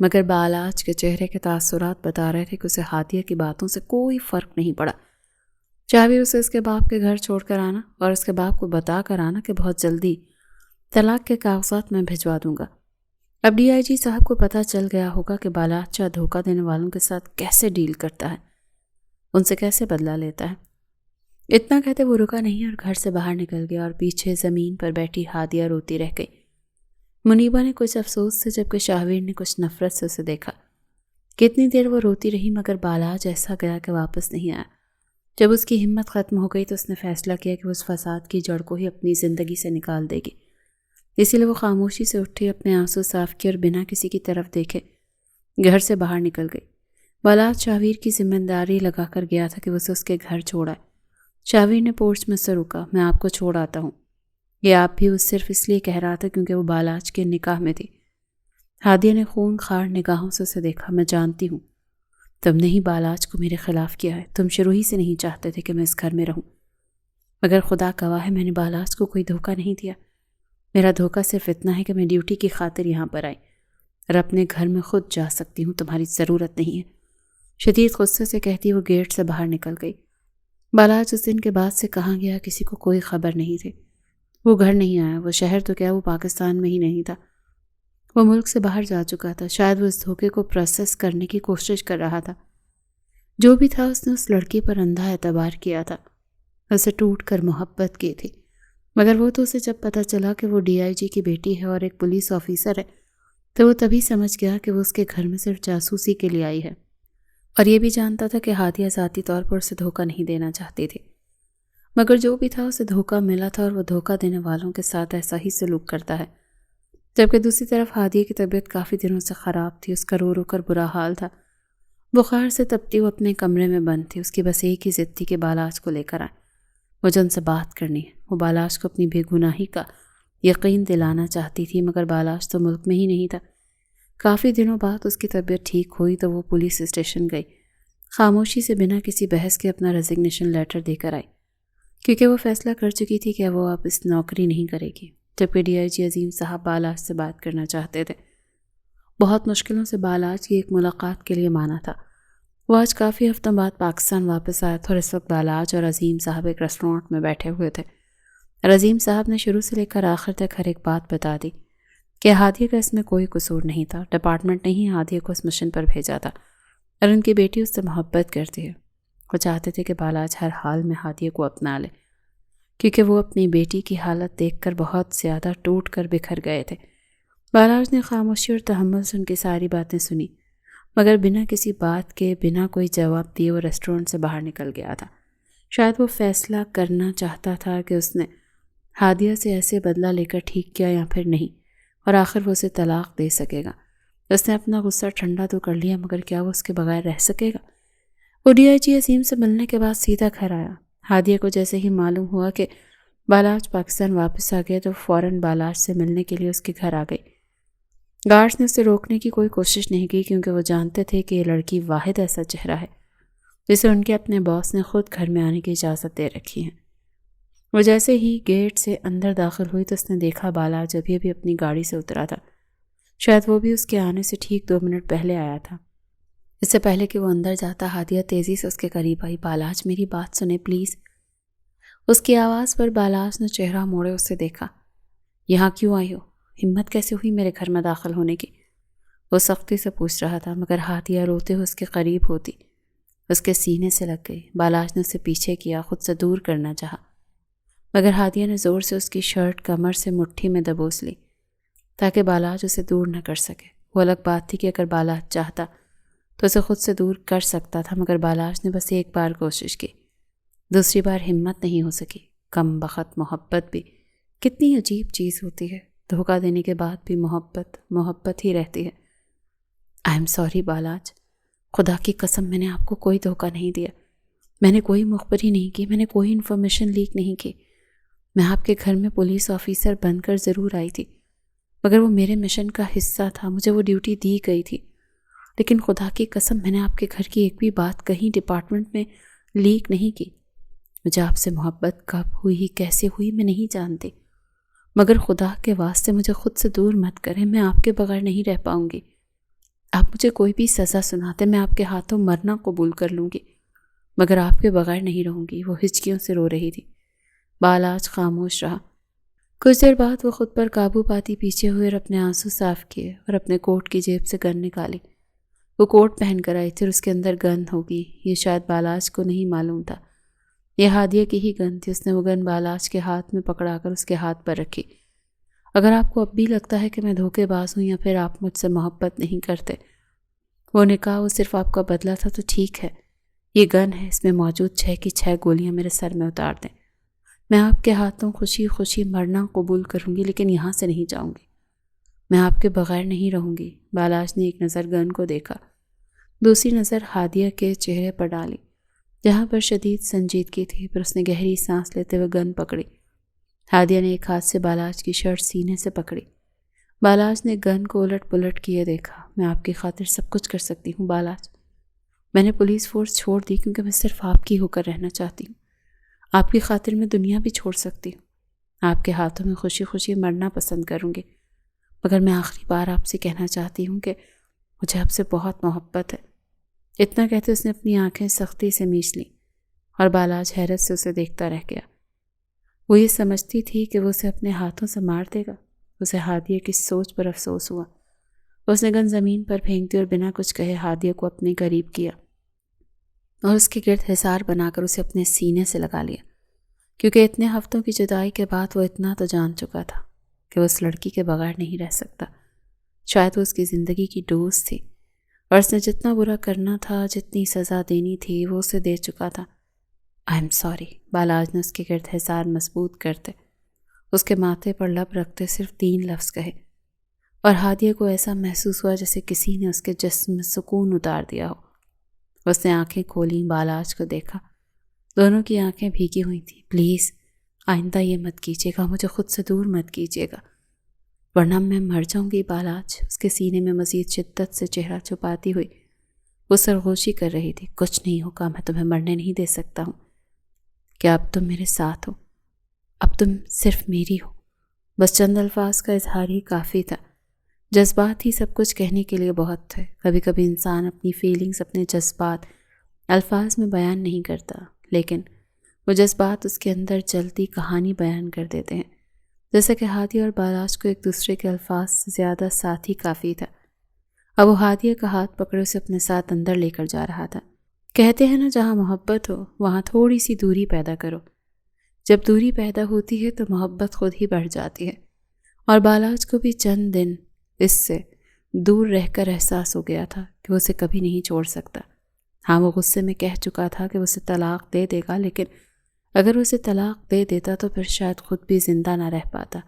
مگر بالاج کے چہرے کے تاثرات بتا رہے تھے کہ اسے ہادیہ کی باتوں سے کوئی فرق نہیں پڑا۔ چاہے اسے اس کے باپ کے گھر چھوڑ کر آنا اور اس کے باپ کو بتا کر آنا کہ بہت جلدی طلاق کے کاغذات میں بھجوا دوں گا۔ اب ڈی آئی جی صاحب کو پتہ چل گیا ہوگا کہ بالاج چاہ دھوکہ دینے والوں کے ساتھ کیسے ڈیل کرتا ہے، ان سے کیسے بدلہ لیتا ہے۔ اتنا کہتے وہ رکا نہیں اور گھر سے باہر نکل گیا اور پیچھے زمین پر بیٹھی ہادیہ روتی رہ گئی۔ منیبا نے کچھ افسوس سے جبکہ شاہویر نے کچھ نفرت سے اسے دیکھا۔ کتنی دیر وہ روتی رہی مگر بالاج ایسا گیا کہ واپس نہیں آیا۔ جب اس کی ہمت ختم ہو گئی تو اس نے فیصلہ کیا کہ وہ اس فساد کی جڑ کو ہی اپنی زندگی سے نکال دے گی۔ اسی لیے وہ خاموشی سے اٹھی، اپنے آنسو صاف کیے اور بنا کسی کی طرف دیکھے گھر سے باہر نکل گئی۔ بالاج شاہویر کی ذمہ داری لگا کر گیا تھا کہ وہ اسے اس کے گھر چھوڑا ہے۔ شاہویر نے پورچ میں سے رکا، میں آپ کو چھوڑ آتا ہوں۔ یہ آپ بھی اس صرف اس لیے کہہ رہا تھا کیونکہ وہ بالاج کے نکاح میں تھی۔ ہادیہ نے خون خار نگاہوں سے اسے دیکھا۔ میں جانتی ہوں تم نے ہی بالاج کو میرے خلاف کیا ہے، تم شروع ہی سے نہیں چاہتے تھے کہ میں اس گھر میں رہوں، مگر خدا گواہ ہے میں نے بالاج کو کوئی دھوکہ نہیں دیا۔ میرا دھوکہ صرف اتنا ہے کہ میں ڈیوٹی کی خاطر یہاں پر آئی اور اپنے گھر میں خود جا سکتی ہوں، تمہاری ضرورت نہیں ہے۔ شدید غصے سے کہتی وہ گیٹ سے باہر نکل گئی۔ بالاج اس دن کے بعد سے کہاں گیا کسی کو کوئی خبر نہیں تھی۔ وہ گھر نہیں آیا، وہ شہر تو کیا وہ پاکستان میں ہی نہیں تھا، وہ ملک سے باہر جا چکا تھا۔ شاید وہ اس دھوکے کو پروسیس کرنے کی کوشش کر رہا تھا۔ جو بھی تھا اس نے اس لڑکی پر اندھا اعتبار کیا تھا، اسے ٹوٹ کر محبت کی تھی، مگر وہ تو اسے جب پتہ چلا کہ وہ ڈی آئی جی کی بیٹی ہے اور ایک پولیس آفیسر ہے تو وہ تبھی سمجھ گیا کہ وہ اس کے گھر میں صرف جاسوسی کے لیے آئی ہے، اور یہ بھی جانتا تھا کہ ہادیہ ذاتی طور پر اسے دھوکہ نہیں دینا چاہتی تھی، مگر جو بھی تھا اسے دھوکہ ملا تھا اور وہ دھوکہ دینے والوں کے ساتھ ایسا ہی سلوک کرتا ہے۔ جبکہ دوسری طرف ہادیہ کی طبیعت کافی دنوں سے خراب تھی، اس کا رو رو کر برا حال تھا، بخار سے تپتی وہ اپنے کمرے میں بند تھی۔ اس کی بس ایک ہی ضد تھی کہ بالاج کو لے کر آئے، مجھے ان سے بات کرنی ہے۔ وہ بالاج کو اپنی بے گناہی کا یقین دلانا چاہتی تھی، مگر بالاج تو ملک میں ہی نہیں تھا۔ کافی دنوں بعد اس کی طبیعت ٹھیک ہوئی تو وہ پولیس اسٹیشن گئی، خاموشی سے بنا کسی بحث کے اپنا ریزگنیشن لیٹر دے کر آئی، کیونکہ وہ فیصلہ کر چکی تھی کہ وہ اب اس نوکری نہیں کرے گی۔ جبکہ ڈی آئی جی عظیم صاحب بالاج سے بات کرنا چاہتے تھے، بہت مشکلوں سے بالاج کی ایک ملاقات کے لیے مانا تھا۔ وہ آج کافی ہفتوں بعد پاکستان واپس آیا تھا اور اس وقت بالاج اور عظیم صاحب ایک ریسٹورانٹ میں بیٹھے ہوئے تھے، اور عظیم صاحب نے شروع سے لے کر آخر تک ہر ایک بات بتا دی کہ ہادیہ کا اس میں کوئی قصور نہیں تھا، ڈپارٹمنٹ نے ہی ہادیہ کو اس مشن پر بھیجا تھا اور ان کی بیٹی اس سے محبت کرتی ہے۔ وہ چاہتے تھے کہ بالاج ہر حال میں ہادیہ کو اپنا لے، کیونکہ وہ اپنی بیٹی کی حالت دیکھ کر بہت زیادہ ٹوٹ کر بکھر گئے تھے۔ بالاج نے خاموشی اور تحمل سے ان کی ساری باتیں سنی، مگر بنا کسی بات کے، بنا کوئی جواب دیے وہ ریسٹورنٹ سے باہر نکل گیا تھا۔ شاید وہ فیصلہ کرنا چاہتا تھا کہ اس نے ہادیہ سے ایسے بدلہ لے کر ٹھیک کیا یا پھر نہیں، اور آخر وہ اسے طلاق دے سکے گا۔ اس نے اپنا غصہ ٹھنڈا تو کر لیا، مگر کیا وہ اس کے بغیر رہ سکے گا؟ وہ ڈی آئی جی عظیم سے ملنے کے بعد سیدھا گھر آیا۔ ہادیہ کو جیسے ہی معلوم ہوا کہ بالاج پاکستان واپس آ گیا تو فوراً بالاج سے ملنے کے لیے اس کے گھر آ گئی۔ گارڈز نے اسے روکنے کی کوئی کوشش نہیں کی، کیونکہ وہ جانتے تھے کہ یہ لڑکی واحد ایسا چہرہ ہے جسے ان کے اپنے باس نے خود گھر میں آنے کی اجازت دے رکھی ہے۔ وہ جیسے ہی گیٹ سے اندر داخل ہوئی تو اس نے دیکھا بالاج ابھی ابھی اپنی گاڑی سے اترا تھا، شاید وہ بھی اس کے آنے سے ٹھیک 2 منٹ پہلے آیا تھا۔ اس سے پہلے کہ وہ اندر جاتا ہادیہ تیزی سے اس کے قریب آئی۔ بالاج میری بات سنیں پلیز۔ اس کی آواز پر بالاج نے چہرہ موڑے اسے دیکھا۔ یہاں کیوں آئی ہو؟ ہمت کیسے ہوئی میرے گھر میں داخل ہونے کی؟ وہ سختی سے پوچھ رہا تھا، مگر ہادیہ روتے ہوئے اس کے قریب ہوتی اس کے سینے سے لگ گئی۔ بالاج نے اسے پیچھے کیا، خود سے دور کرنا چاہا، مگر ہادیہ نے زور سے اس کی شرٹ کمر سے مٹھی میں دبوس لی تاکہ بالاج اسے دور نہ کر سکے۔ وہ الگ بات تھی کہ اگر بالاج چاہتا تو اسے خود سے دور کر سکتا تھا، مگر بالاج نے بس ایک بار کوشش کی، دوسری بار ہمت نہیں ہو سکی۔ کم بخت محبت بھی کتنی عجیب چیز ہوتی ہے، دھوکہ دینے کے بعد بھی محبت ہی رہتی ہے۔ آئی ایم سوری بالاج، خدا کی قسم میں نے آپ کو کوئی دھوکہ نہیں دیا، میں نے کوئی مخبری نہیں کی، میں نے کوئی انفارمیشن لیک نہیں کی۔ میں آپ کے گھر میں پولیس آفیسر بن کر ضرور آئی تھی، مگر وہ میرے مشن کا حصہ تھا، مجھے وہ ڈیوٹی دی گئی تھی، لیکن خدا کی قسم میں نے آپ کے گھر کی ایک بھی بات کہیں ڈپارٹمنٹ میں لیک نہیں کی۔ مجھے آپ سے محبت کب ہوئی، کیسے ہوئی میں نہیں جانتی، مگر خدا کے واسطے مجھے خود سے دور مت کریں، میں آپ کے بغیر نہیں رہ پاؤں گی۔ آپ مجھے کوئی بھی سزا سناتے میں آپ کے ہاتھوں مرنا قبول کر لوں گی، مگر آپ کے بغیر نہیں رہوں گی۔ وہ ہچکیوں سے رو رہی تھی۔ بالاج خاموش رہا۔ کچھ دیر بعد وہ خود پر قابو پاتی پیچھے ہوئے اور اپنے آنسو صاف کیے اور اپنے کوٹ کی جیب سے گن نکالی۔ وہ کوٹ پہن کر آئی تھی اور اس کے اندر گن ہوگی، یہ شاید بالاج کو نہیں معلوم تھا۔ یہ ہادیہ کی ہی گن تھی۔ اس نے وہ گن بالاج کے ہاتھ میں پکڑا کر اس کے ہاتھ پر رکھی۔ اگر آپ کو اب بھی لگتا ہے کہ میں دھوکے باز ہوں یا پھر آپ مجھ سے محبت نہیں کرتے، وہ نے کہا، وہ صرف آپ کا بدلہ تھا تو ٹھیک ہے، یہ گن ہے، اس میں موجود 6 کی 6 گولیاں میرے سر میں اتار دیں، میں آپ کے ہاتھوں خوشی خوشی مرنا قبول کروں گی، لیکن یہاں سے نہیں جاؤں گی، میں آپ کے بغیر نہیں رہوں گی۔ بالاج نے ایک نظر گن کو دیکھا، دوسری نظر ہادیہ کے چہرے پر ڈالی جہاں پر شدید سنجیدگی تھی، پھر اس نے گہری سانس لیتے ہوئے گن پکڑی۔ ہادیہ نے ایک ہاتھ سے بالاج کی شرٹ سینے سے پکڑی۔ بالاج نے گن کو الٹ پلٹ کیے دیکھا۔ میں آپ کی خاطر سب کچھ کر سکتی ہوں بالاج، میں نے پولیس فورس چھوڑ دی کیونکہ میں صرف آپ کی ہو کر رہنا چاہتی ہوں، آپ کی خاطر میں دنیا بھی چھوڑ سکتی ہوں، آپ کے ہاتھوں میں خوشی خوشی مرنا پسند کروں گی، مگر میں آخری بار آپ سے کہنا چاہتی ہوں کہ مجھے آپ سے بہت محبت ہے۔ اتنا کہتے اس نے اپنی آنکھیں سختی سے میچ لیں اور بالاج حیرت سے اسے دیکھتا رہ گیا۔ وہ یہ سمجھتی تھی کہ وہ اسے اپنے ہاتھوں سے مار دے گا۔ اسے ہادیہ کی سوچ پر افسوس ہوا۔ اس نے گن زمین پر پھینک دی اور بنا کچھ کہے ہادیہ کو اپنے قریب کیا اور اس کے گرد حصار بنا کر اسے اپنے سینے سے لگا لیا، کیونکہ اتنے ہفتوں کی جدائی کے بعد وہ اتنا تو جان چکا تھا کہ وہ اس لڑکی کے بغیر نہیں رہ سکتا۔ شاید وہ اس کی زندگی کی دوست تھی اور اس نے جتنا برا کرنا تھا، جتنی سزا دینی تھی، وہ اسے دے چکا تھا۔ آئی ایم سوری، بالاج نے اس کے گرد حصار مضبوط کرتے، اس کے ماتھے پر لب رکھتے صرف 3 لفظ کہے، اور ہادیہ کو ایسا محسوس ہوا جیسے کسی نے اس کے جسم میں سکون اتار دیا ہو۔ اس نے آنکھیں کھولیں، بالاج کو دیکھا، دونوں کی آنکھیں بھیگی ہوئی تھیں۔ پلیز آئندہ یہ مت کیجیے گا، مجھے خود سے دور مت کیجیے گا، ورنہ میں مر جاؤں گی۔ بالاج اس کے سینے میں مزید شدت سے چہرہ چھپاتی ہوئی وہ سرغوشی کر رہی تھی۔ کچھ نہیں ہوگا، میں تمہیں مرنے نہیں دے سکتا ہوں۔ کیا اب تم میرے ساتھ ہو؟ اب تم صرف میری ہو؟ بس چند الفاظ کا اظہار ہی کافی تھا۔ جذبات ہی سب کچھ کہنے کے لیے بہت تھے۔ کبھی کبھی انسان اپنی فیلنگز، اپنے جذبات الفاظ میں بیان نہیں کرتا، لیکن وہ جذبات اس کے اندر جلتی کہانی بیان کر دیتے ہیں۔ جیسا کہ ہادیہ اور بالاج کو ایک دوسرے کے الفاظ سے زیادہ ساتھ ہی کافی تھا۔ اب وہ ہادیہ کا ہاتھ پکڑے اسے اپنے ساتھ اندر لے کر جا رہا تھا۔ کہتے ہیں نا، جہاں محبت ہو وہاں تھوڑی سی دوری پیدا کرو۔ جب دوری پیدا ہوتی ہے تو محبت خود ہی بڑھ جاتی ہے، اور بالاج کو بھی چند دن اس سے دور رہ کر احساس ہو گیا تھا کہ وہ اسے کبھی نہیں چھوڑ سکتا۔ ہاں، وہ غصے میں کہہ چکا تھا کہ وہ اسے طلاق دے دے گا، لیکن اگر وہ اسے طلاق دے دیتا تو پھر شاید خود بھی زندہ نہ رہ پاتا۔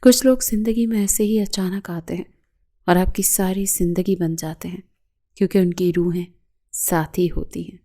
کچھ لوگ زندگی میں ایسے ہی اچانک آتے ہیں اور آپ کی ساری زندگی بن جاتے ہیں، کیونکہ ان کی روحیں ساتھی ہوتی ہیں۔